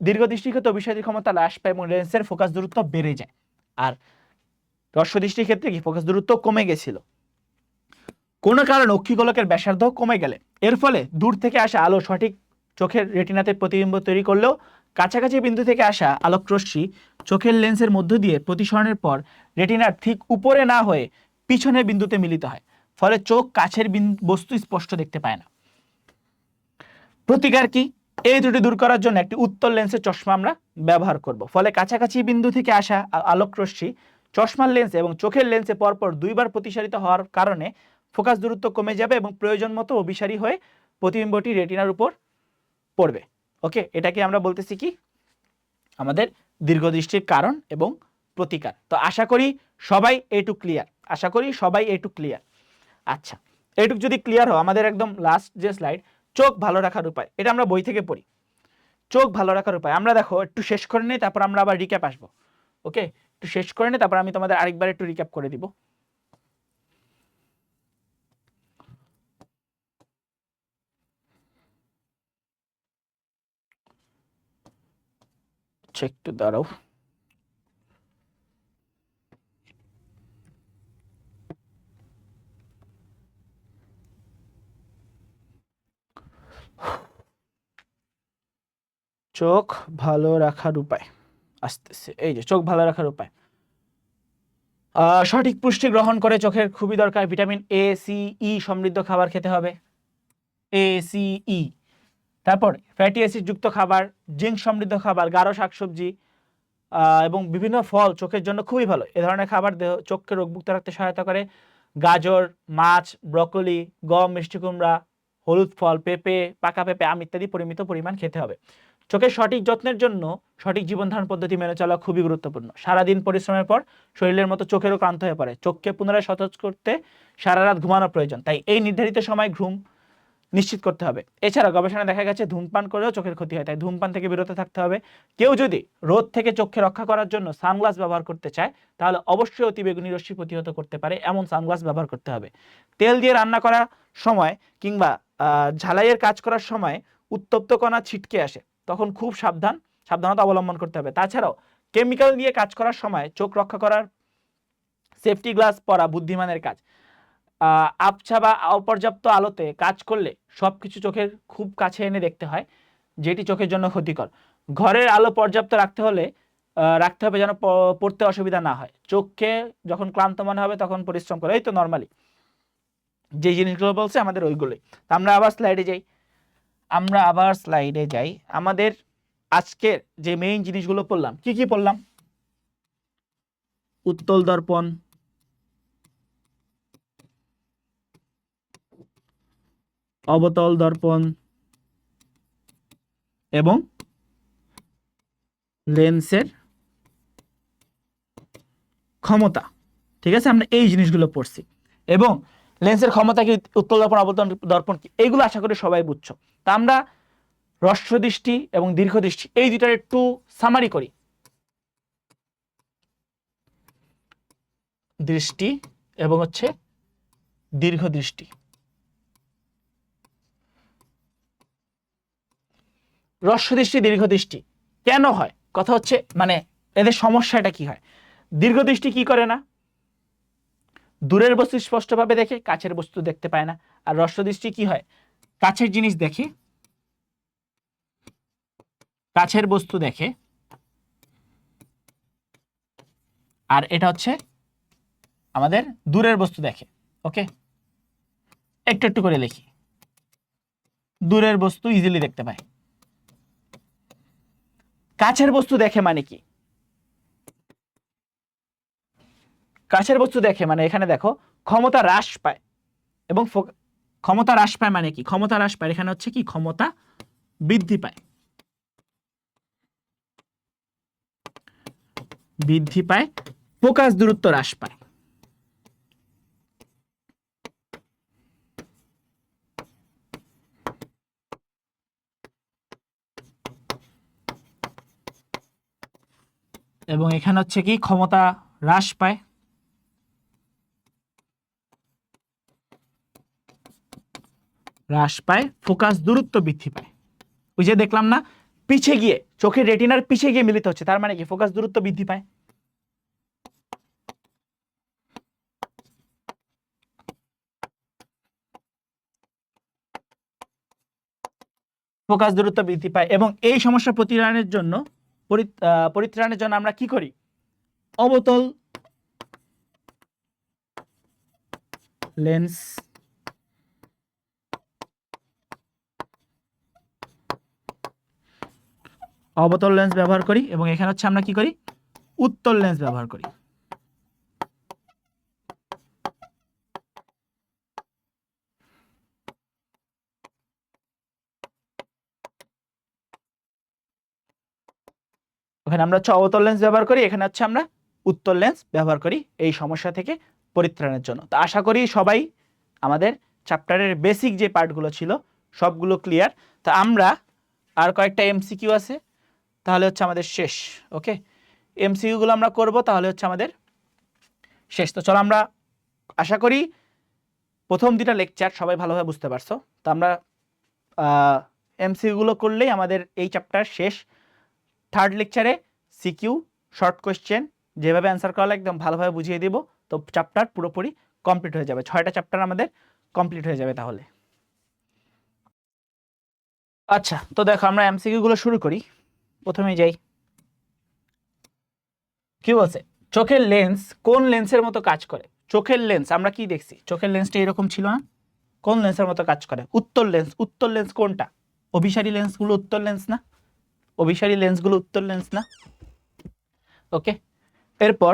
দীর্ঘ দৃষ্টির ক্ষেত্রে অভিসারী ক্ষমতা হ্রাস পায় এবং লেন্সের ফোকাস দূরত্ব বেড়ে যায়। আর হ্রস্ব দৃষ্টির ক্ষেত্রে কি ফোকাস দূরত্ব কমে গেছিল, কোনো কারণে অক্ষিগোলকের ব্যাসার্ধ কমে গেলে, এর ফলে দূর থেকে আসা আলো সঠিক চোখের রেটিনাতে প্রতিবিম্ব তৈরি করলেও কাছাকাছি বিন্দু থেকে আসা আলোক রশ্মি চোখের লেন্সের মধ্য দিয়ে প্রতিসরণের পর রেটিনার ঠিক উপরে না হয়ে পিছনের বিন্দুতে মিলিত হয়, ফলে চোখ কাছের বস্তু স্পষ্ট দেখতে পায় না। প্রতিকার কি? এই ত্রুটি দূর করার জন্য একটি উত্তল লেন্সের চশমা আমরা ব্যবহার করব, ফলে কাছাকাছি বিন্দু থেকে আসা আলোক রশ্মি চশমার লেন্স এবং চোখের লেন্সে পরপর দুইবার প্রতিসারিত হওয়ার কারণে ফোকাস দূরত্ব কমে যাবে এবং প্রয়োজন মতো অভিসারী হয়ে প্রতিবিম্বটি রেটিনার উপর পড়বে। ওকে, এটাকে আমরা বলতেছি কি আমাদের দীর্ঘদৃষ্টির কারণ এবং প্রতিকার। তো আশা করি সবাই এটু ক্লিয়ার। আচ্ছা, এইটুকু যদি ক্লিয়ার হয়, আমাদের একদম লাস্ট যে স্লাইড, চোখ ভালো রাখার উপায়, এটা আমরা বই থেকে পড়ি। চোখ ভালো রাখার উপায় আমরা দেখো একটু শেষ করে নিই, তারপর আমরা আবার রিক্যাপ আসবো। ওকে, একটু শেষ করে নিই, তারপর আমি তোমাদের আরেকবার একটু রিক্যাপ করে দিব। একটু দাঁড়াও। চোখ ভালো রাখার উপায় আসতেছে, এই যে চোখ ভালো রাখার উপায়। সঠিক পুষ্টি গ্রহণ করে চোখের খুবই দরকার, ভিটামিন এ, সি, ই সমৃদ্ধ খাবার খেতে হবে, এ, সি, ই। তারপর ফ্যাটি অ্যাসিড যুক্ত খাবার, জিঙ্ক সমৃদ্ধ খাবার, গাঢ় শাকসবজি এবং বিভিন্ন ফল চোখের জন্য খুবই ভালো। এ ধরনের খাবার চোখকে রোগমুক্ত রাখতে সহায়তা করে। গাজর, মাছ, ব্রকলি, গম, মিষ্টি কুমড়া, হলুদ ফল, পেঁপে, পাকা পেঁপে, আম ইত্যাদি পরিমিত পরিমাণ খেতে হবে। চোখের সঠিক যত্নের জন্য সঠিক জীবনধারণ পদ্ধতি মেনে চলা খুবই গুরুত্বপূর্ণ। সারাদিন পরিশ্রমের পর শরীরের মতো চোখেরও ক্লান্ত হয়ে পড়ে, চোখকে পুনরায় সতেজ করতে সারা রাত ঘুমানো প্রয়োজন, তাই এই নির্ধারিত সময় ঘুম নিশ্চিত করতে হবে। এছাড়া গবেষণায় দেখা গেছে ধূমপান করেও চোখের ক্ষতি হয়, তাই ধূমপান থেকে বিরত থাকতে হবে। কেউ যদি রোদ থেকে চোখকে রক্ষা করার জন্য সানগ্লাস ব্যবহার করতে চায়, তাহলে অবশ্যই অতিবেগুনি রশ্মি প্রতিহত করতে পারে এমন সানগ্লাস ব্যবহার করতে হবে। তেল দিয়ে রান্না করার সময় কিংবা ঝালাইয়ের কাজ করার সময় উত্তপ্ত কণা ছিটকে আসে, তখন খুব সাবধানতা অবলম্বন করতে হবে। তাছাড়াও কেমিক্যাল দিয়ে কাজ করার সময় চোখ রক্ষা করার সেফটি গ্লাস পরা বুদ্ধিমানের কাজ। আবছা বা অপর্যাপ্ত আলোতে কাজ করলে সবকিছু চোখের খুব কাছে এনে দেখতে হয়, যেটি চোখের জন্য ক্ষতিকর। ঘরের আলো পর্যাপ্ত রাখতে হবে যেন পড়তে অসুবিধা না হয়। চোখকে যখন ক্লান্ত মনে হবে তখন পরিশ্রম করে, এই তো নর্মালি যে জিনিসগুলো বলছে আমাদের ওইগুলোই। তো আমরা আবার স্লাইডে যাই। আমাদের আজকের যে মেইন জিনিসগুলো পড়লাম, কি কি পড়লাম? উত্তল দর্পণ, অবতল দর্পণ এবং লেন্সের ক্ষমতা। ঠিক আছে, আমরা এই জিনিসগুলো পড়ছি। এবং লেন্সের ক্ষমতা কি, উত্তল দর্পণ, অবতল দর্পণ কি, এইগুলো আশা করি সবাই বুঝছো। তা আমরা হ্রস্ব দৃষ্টি এবং দীর্ঘ দৃষ্টি এই দুটার একটু সামারি করি। দৃষ্টি এবং হচ্ছে দীর্ঘ দৃষ্টি। হ্রস্ব দৃষ্টি, দীর্ঘ দৃষ্টি কেন হয়? কথা হচ্ছে মানে এদের সমস্যাটা কি হয়? দীর্ঘ দৃষ্টি কি করে না, দূরের বস্তু স্পষ্টভাবে দেখে, কাছের বস্তু দেখতে পায় না। আর হ্রস্ব দৃষ্টি কি হয়, কাছের জিনিস দেখে, কাছের বস্তু দেখে, আর এটা হচ্ছে আমাদের দূরের বস্তু দেখে। ওকে, একটু একটু করে লিখি। দূরের বস্তু ইজিলি দেখতে পায়, কাছের বস্তু দেখে মানে কি? কাছের বস্তু দেখে মানে এখানে দেখো ক্ষমতা হ্রাস পায়, এবং ক্ষমতা হ্রাস পায় মানে কি? ক্ষমতা হ্রাস পায় এখানে হচ্ছে কি, ক্ষমতা বৃদ্ধি পায়, বৃদ্ধি পায়, ফোকাস দূরত্ব হ্রাস পায়। এবং এখানে হচ্ছে কি, ক্ষমতা হ্রাস পায়, ফোকাস দূরত্ব বৃদ্ধি পায়। ওই যে দেখলাম না, পিছে গিয়ে চোখের রেটিনার পিছে গিয়ে মিলিত হচ্ছে, তার মানে কি, ফোকাস দূরত্ব বৃদ্ধি পায়। ফোকাস দূরত্ব বৃদ্ধি পায়। এবং এই সমস্যা পরিত্রাণের জন্য আমরা কি করি? অবতল লেন্স ব্যবহার করি, এবং এখানে হচ্ছে আমরা কি করি, উত্তল লেন্স ব্যবহার করি। ওখানে আমরা হচ্ছে অবতল লেন্স ব্যবহার করি, এখানে হচ্ছে আমরা উত্তল লেন্স ব্যবহার করি এই সমস্যা থেকে পরিত্রাণের জন্য। তো আশা করি সবাই আমাদের চ্যাপ্টারের বেসিক যে পার্টগুলো ছিল সবগুলো ক্লিয়ার। তো আমরা আর কয়েকটা এমসিকিউ আছে, তাহলে হচ্ছে আমাদের শেষ। ওকে, এমসিকিউগুলো আমরা করব, তাহলে হচ্ছে আমাদের শেষ। তো চলো আমরা, আশা করি প্রথম দুটা লেকচার সবাই ভালোভাবে বুঝতে পারছো। তো আমরা এমসিকিউগুলো করলেই আমাদের এই চ্যাপ্টার শেষ। থার্ড লেকচারে সিকিউ, শর্ট কোয়েশ্চেন যেভাবে অ্যান্সার করা একদম ভালোভাবে বুঝিয়ে দিব, তো চ্যাপ্টার পুরোপুরি কমপ্লিট হয়ে যাবে। 6টা চ্যাপ্টার আমাদের কমপ্লিট হয়ে যাবে তাহলে। আচ্ছা, তো দেখো আমরা এমসিকিউগুলো শুরু করি। প্রথমে যাই, কি বলছে, চোখের লেন্স কোন লেন্সের মতো কাজ করে? চোখের লেন্স আমরা কি দেখছি, চোখের লেন্সটা এরকম ছিল না? কোন লেন্সের মতো কাজ করে? উত্তর লেন্স। উত্তর লেন্স কোনটা? অভিসারী লেন্সগুলো উত্তর লেন্স না? অভিসারী লেন্সগুলো উত্তর লেন্স না? ওকে, এরপর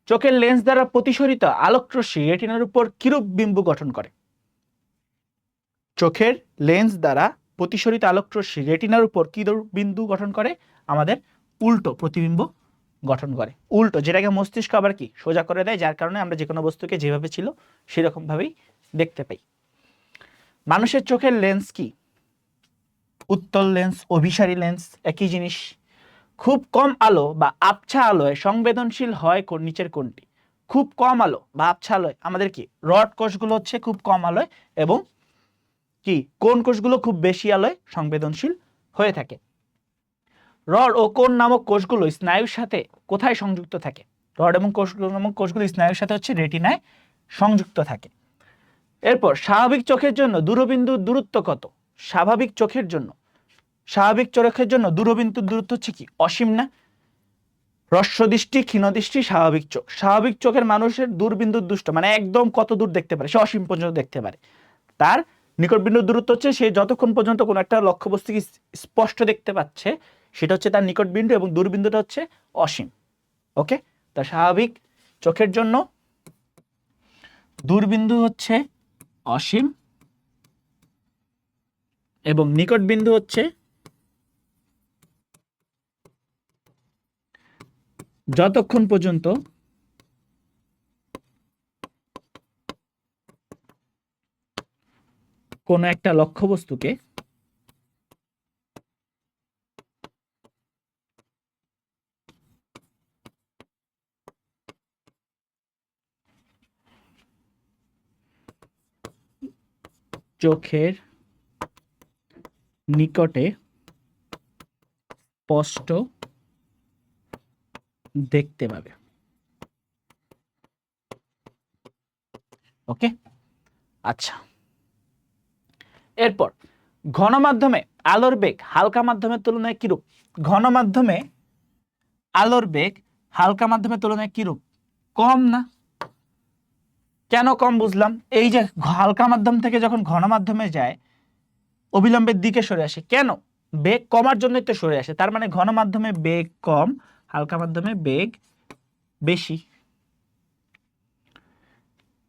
চোখের লেন্স দ্বারা প্রতিসরিত আলোকরশ্মি রেটিনার উপর কিরূপ বিম্ব গঠন করে? চোখের লেন্স দ্বারা প্রতিসরিত আলোকরশ্মি রেটিনার উপর কিরূপ বিন্দু গঠন করে? আমাদের উল্টো প্রতিবিম্ব গঠন করে। উল্টো, যেটাকে মস্তিষ্ক আবার কি সোজা করে দেয়, যার কারণে আমরা যে কোনো বস্তুকে যেভাবে ছিল সেরকম ভাবেই দেখতে পাই। মানুষের চোখের লেন্স কি? উত্তল লেন্স, অভিসারী লেন্স একই জিনিস। খুব কম আলো বা আবছা আলোয় সংবেদনশীল হয় নিচের কোনটি? খুব কম আলো বা আবছা আলোয় আমাদের কি রড কোষগুলো হচ্ছে খুব কম আলোয়, এবং কি কোন কোষগুলো খুব বেশি আলোয় সংবেদনশীল হয়ে থাকে? রড ও কোন নামক কোষগুলো স্নায়ুর সাথে কোথায় সংযুক্ত থাকে? রড এবং কোষগুলো নামক কোষগুলো স্নায়ুর সাথে হচ্ছে রেটিনায় সংযুক্ত থাকে। এরপর স্বাভাবিক চোখের জন্য দূরবিন্দুর দূরত্ব কত? স্বাভাবিক চোখের জন্য, স্বাভাবিক চোখের জন্য দূরবিন্দুর দূরত্ব হচ্ছে কি অসীম না? হ্রস্বদৃষ্টি, ক্ষীণদৃষ্টি, স্বাভাবিক চোখ। স্বাভাবিক চোখের মানুষের দূরবিন্দুর দুষ্ট মানে একদম কত দূর দেখতে পারে, সে অসীম পর্যন্ত দেখতে পারে। তার নিকট বিন্দুর দূরত্ব হচ্ছে সে যতক্ষণ পর্যন্ত কোনো একটা লক্ষ্যবস্তুকে স্পষ্ট দেখতে পাচ্ছে সেটা হচ্ছে তার নিকট বিন্দু, এবং দূরবিন্দুটা হচ্ছে অসীম। ওকে, তা স্বাভাবিক চোখের জন্য দূরবিন্দু হচ্ছে অসীম এবং নিকট বিন্দু হচ্ছে যতক্ষণ পর্যন্ত কোনো একটা লক্ষ্যবস্তুকে চোখের নিকটে স্পষ্ট দেখতে পাবে। ওকে, আচ্ছা, এরপর ঘন মাধ্যমে আলোর বেগ হালকা মাধ্যমের তুলনায় কিরূপ? ঘন মাধ্যমে আলোর বেগ হালকা মাধ্যমের তুলনায় কিরূপ? কম না? কেন কম বুঝলাম, এই যে হালকা মাধ্যম থেকে যখন ঘন মাধ্যমে যায় অবিলম্বের দিকে সরে আসে, কেন? বেগ কমার জন্যই তো সরে আসে, তার মানে ঘন মাধ্যমে বেগ কম, হালকা মাধ্যমে বেগ বেশি।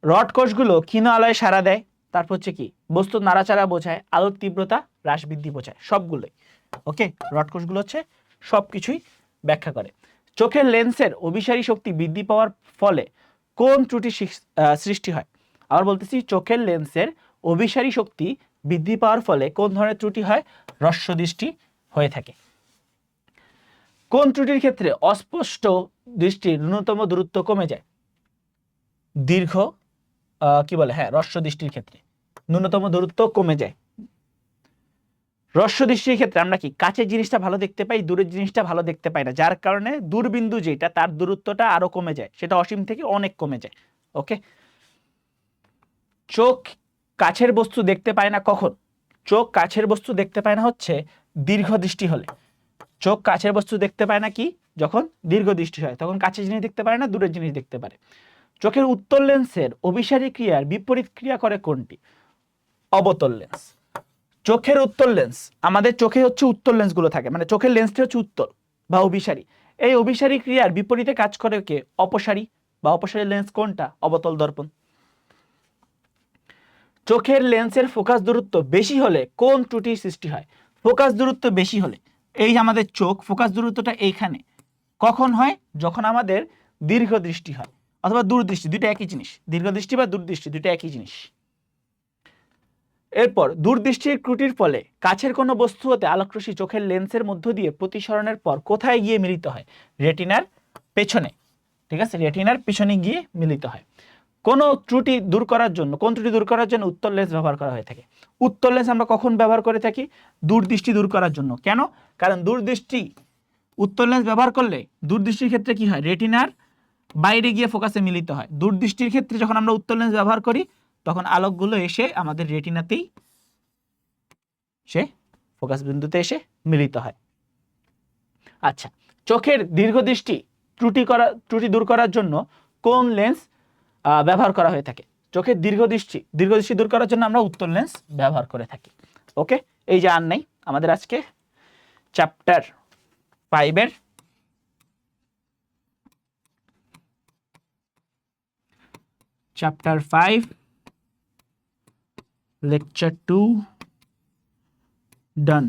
রড কোষগুলো ক্ষীণ আলোয় সাড়া দেয়, তারপর হচ্ছে কি বস্তু নাড়াচাড়া বোঝায়, আলোর তীব্রতা হ্রাস বৃদ্ধি বোঝায়, সবগুলোই। ওকে, রড কোষগুলো হচ্ছে সবকিছুই ব্যাখ্যা করে। চোখের লেন্সের অভিসারী শক্তি বৃদ্ধি পাওয়ার ফলে কোন ত্রুটি সৃষ্টি হয়? আবার বলতেছি, চোখের লেন্সের অভিসারী শক্তি বৃদ্ধি পাওয়ার ফলে কোন ধরনের ত্রুটি হয়? হ্রস্বদৃষ্টি হয়ে থাকে। কোন ত্রুটির ক্ষেত্রে অস্পষ্ট দৃষ্টির ন্যূনতম দূরত্ব কমে যায়? দীর্ঘ কি বলে, হ্যাঁ, হ্রস্বদৃষ্টির ক্ষেত্রে ন্যূনতম দূরত্ব কমে যায়। হ্রস্বদৃষ্টির ক্ষেত্রে আমরা কি কাছের জিনিসটা ভালো দেখতে পাই, দূরের জিনিসটা ভালো দেখতে পাই না, যার কারণে দূরবিন্দু যেটা তার দূরত্বটা আরো কমে যায়, সেটা অসীম থেকে অনেক কমে যায়। ওকে, চোখ কাছের বস্তু দেখতে পায় না কখন? চোখ কাছের বস্তু দেখতে পায় না হচ্ছে দীর্ঘ দৃষ্টি হলে। চোখ কাছের বস্তু দেখতে পায় না কি? যখন দীর্ঘ দৃষ্টি হয়, তখন কাছের জিনিস দেখতে পারে না, দূরের জিনিস দেখতে পারে। চোখের উত্তল লেন্সের অভিসারী ক্রিয়ার বিপরীত ক্রিয়া করে কোনটি? অবতল লেন্স। চোখের উত্তল লেন্স, আমাদের চোখে হচ্ছে উত্তল লেন্সগুলো থাকে, মানে চোখের লেন্সটা হচ্ছে উত্তল বা অভিসারী। এই অভিসারী ক্রিয়ার বিপরীতে কাজ করে কে? অপসারী বা অপসারী লেন্স কোনটা? অবতল দর্পণ। চোখের লেন্সের ফোকাস দূরত্ব বেশি হলে কোন ত্রুটির সৃষ্টি হয়? ফোকাস দূরত্ব বেশি হলে, এই যে আমাদের চোখ ফোকাস দূরত্বটা এইখানে, কখন হয়? যখন আমাদের দীর্ঘ দৃষ্টি হয়, অথবা দূরদৃষ্টি, দুইটা একই জিনিস। দীর্ঘদৃষ্টি বা দূরদৃষ্টি দুইটা একই জিনিস। এরপর দূরদৃষ্টির ত্রুটির ফলে কাছের কোনো বস্তু হতে আলোকরশ্মি চোখের লেন্সের মধ্য দিয়ে প্রতিসরণের পর কোথায় গিয়ে মিলিত হয়? রেটিনার পেছনে। ঠিক আছে, রেটিনার পিছনে গিয়ে মিলিত হয়। কোন ত্রুটি দূর করার জন্য, কোন ত্রুটি দূর করার জন্য উত্তল লেন্স ব্যবহার করা হয়ে থাকে? উত্তল লেন্স আমরা কখন ব্যবহার করে থাকি? দূরদৃষ্টি দূর করার জন্য। কেন? কারণ উত্তল লেন্স ব্যবহার করলে দূরদৃষ্টির ক্ষেত্রে কি হয়? রেটিনার বাইরে গিয়ে ফোকাসে মিলিত হয়। দূরদৃষ্টির ক্ষেত্রে যখন আমরা উত্তল লেন্স ব্যবহার করি তখন আলোকগুলো এসে আমাদের রেটিনাতেই সে ফোকাস বিন্দুতে এসে মিলিত হয়। আচ্ছা, চোখের দীর্ঘদৃষ্টি ত্রুটি দূর করার জন্য কোন লেন্স ব্যবহার করা হয়ে থাকে? চোখের দীর্ঘদৃষ্টি দূর করার জন্য আমরা উত্তল লেন্স ব্যবহার করে থাকি। ওকে, এই যে আর নাই আমাদের আজকে চ্যাপ্টার 5 এর চ্যাপ্টার 5 লেকচার 2 ডান।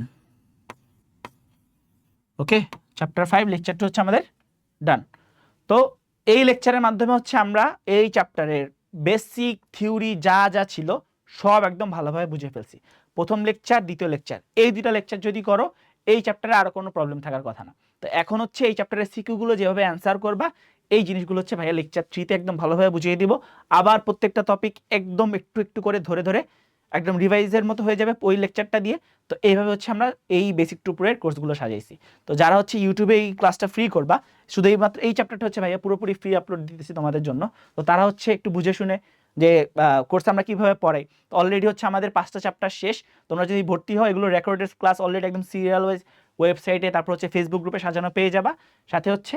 ওকে, চ্যাপ্টার 5 লেকচার 2 হচ্ছে আমাদের ডান। তো এই লেকচারের মাধ্যমে হচ্ছে আমরা এই চ্যাপ্টারের বেসিক থিওরি যা যা ছিল সব একদম ভালোভাবে বুঝে ফেলছি। প্রথম লেকচার, দ্বিতীয় লেকচার, এই দুইটা লেকচার যদি করো এই চ্যাপ্টারে আর কোনো প্রবলেম থাকার কথা না। তো এখন হচ্ছে এই চ্যাপ্টারের সিকিউগুলো যেভাবে অ্যান্সার করবা এই জিনিসগুলো হচ্ছে ভাইয়া লেকচার 3 তে একদম ভালোভাবে বুঝিয়ে দিব। আবার প্রত্যেকটা টপিক একদম একটু একটু করে ধরে ধরে একদম রিভাইজের মতো হয়ে যাবে ওই লেকচারটা দিয়ে। তো এইভাবে হচ্ছে আমরা এই বেসিক টু প্রোয়ের কোর্সগুলো সাজাইছি। তো যারা হচ্ছে ইউটিউবে এই ক্লাসটা ফ্রি করবা, শুধু এই মাত্র এই চ্যাপ্টারটা হচ্ছে ভাইয়া পুরোপুরি ফ্রি আপলোড দিতেছি তোমাদের জন্য। তো তারা হচ্ছে একটু বুঝে শুনে যে কোর্স আমরা কিভাবে পড়াই। তো অলরেডি হচ্ছে আমাদের 5টা চ্যাপ্টার শেষ। তোমরা যদি ভর্তি হও এগুলো রেকর্ডেড ক্লাস অলরেডি একদম সিরিয়াল ওয়াইজ ওয়েবসাইটে, তারপর হচ্ছে ফেসবুক গ্রুপে সাজানো পেয়ে যাবা। সাথে হচ্ছে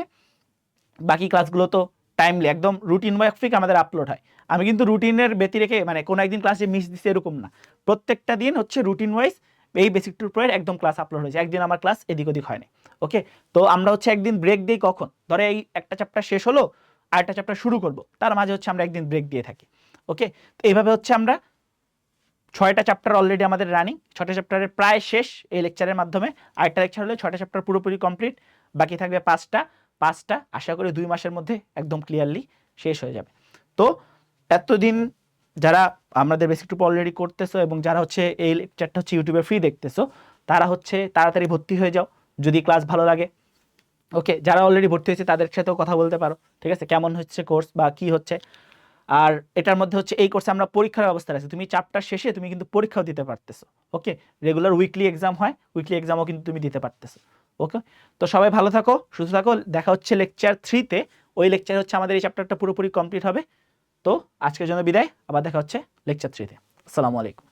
বাকি ক্লাসগুলো তো টাইমলি একদম রুটিন ওয়াইজ আমাদের আপলোড হয়। আমি কিন্তু রুটিনের ব্যতি রেখে মানে কোনো একদিন ক্লাসে মিস দিচ্ছি এরকম না, প্রত্যেকটা দিন হচ্ছে রুটিন ওয়াইজ এই বেসিক টু প্রোয়ের একদম ক্লাস আপলোড হয়েছে। একদিন আমার ক্লাস এদিক ওদিক হয়নি। ওকে, তো আমরা হচ্ছে একদিন ব্রেক দিই কখন? ধরে এই একটা চ্যাপ্টার শেষ হলো আর একটা চ্যাপ্টার শুরু করব, তার মাঝে হচ্ছে আমরা একদিন ব্রেক দিয়ে থাকি। ওকে, তো এইভাবে হচ্ছে আমরা 6টা চ্যাপ্টার অলরেডি আমাদের রানিং, 6টা চ্যাপ্টারের প্রায় শেষ এই লেকচারের মাধ্যমে। আরেকটা লেকচার হলে 6টা চ্যাপ্টার পুরোপুরি কমপ্লিট, বাকি থাকবে 5টা আশা করি 2 মাসের মধ্যে একদম ক্লিয়ারলি শেষ হয়ে যাবে। তো এতদিন যারা আমাদের বেসিক টু অলরেডি করতেছো এবং যারা হচ্ছে এই লেকচারটা হচ্ছে ইউটিউবে ফ্রি দেখতেছো তারা হচ্ছে তাড়াতাড়ি ভর্তি হয়ে যাও যদি ক্লাস ভালো লাগে। ওকে, যারা অলরেডি ভর্তি হয়েছে তাদের সাথেও কথা বলতে পারো, ঠিক আছে, কেমন হচ্ছে কোর্স বা কি হচ্ছে। আর এটার মধ্যে হচ্ছে এই কোর্সে আমরা পরীক্ষার ব্যবস্থা আছে, তুমি চ্যাপ্টার শেষে তুমি কিন্তু পরীক্ষাও দিতে পারতেছো। ওকে, রেগুলার উইকলি এক্সাম হয়, উইকলি এক্সামও কিন্তু তুমি দিতে পারতেছো। ওকে, তো সবাই ভালো থাকো, সুস্থ থাকো। দেখা হচ্ছে লেকচার 3-তে। ওই লেকচার হচ্ছে আমাদের এই চ্যাপ্টারটা পুরোপুরি কমপ্লিট হবে। তো আজকের জন্য বিদায়, আবার দেখা হচ্ছে লেকচার 3-তে। আসসালামু আলাইকুম।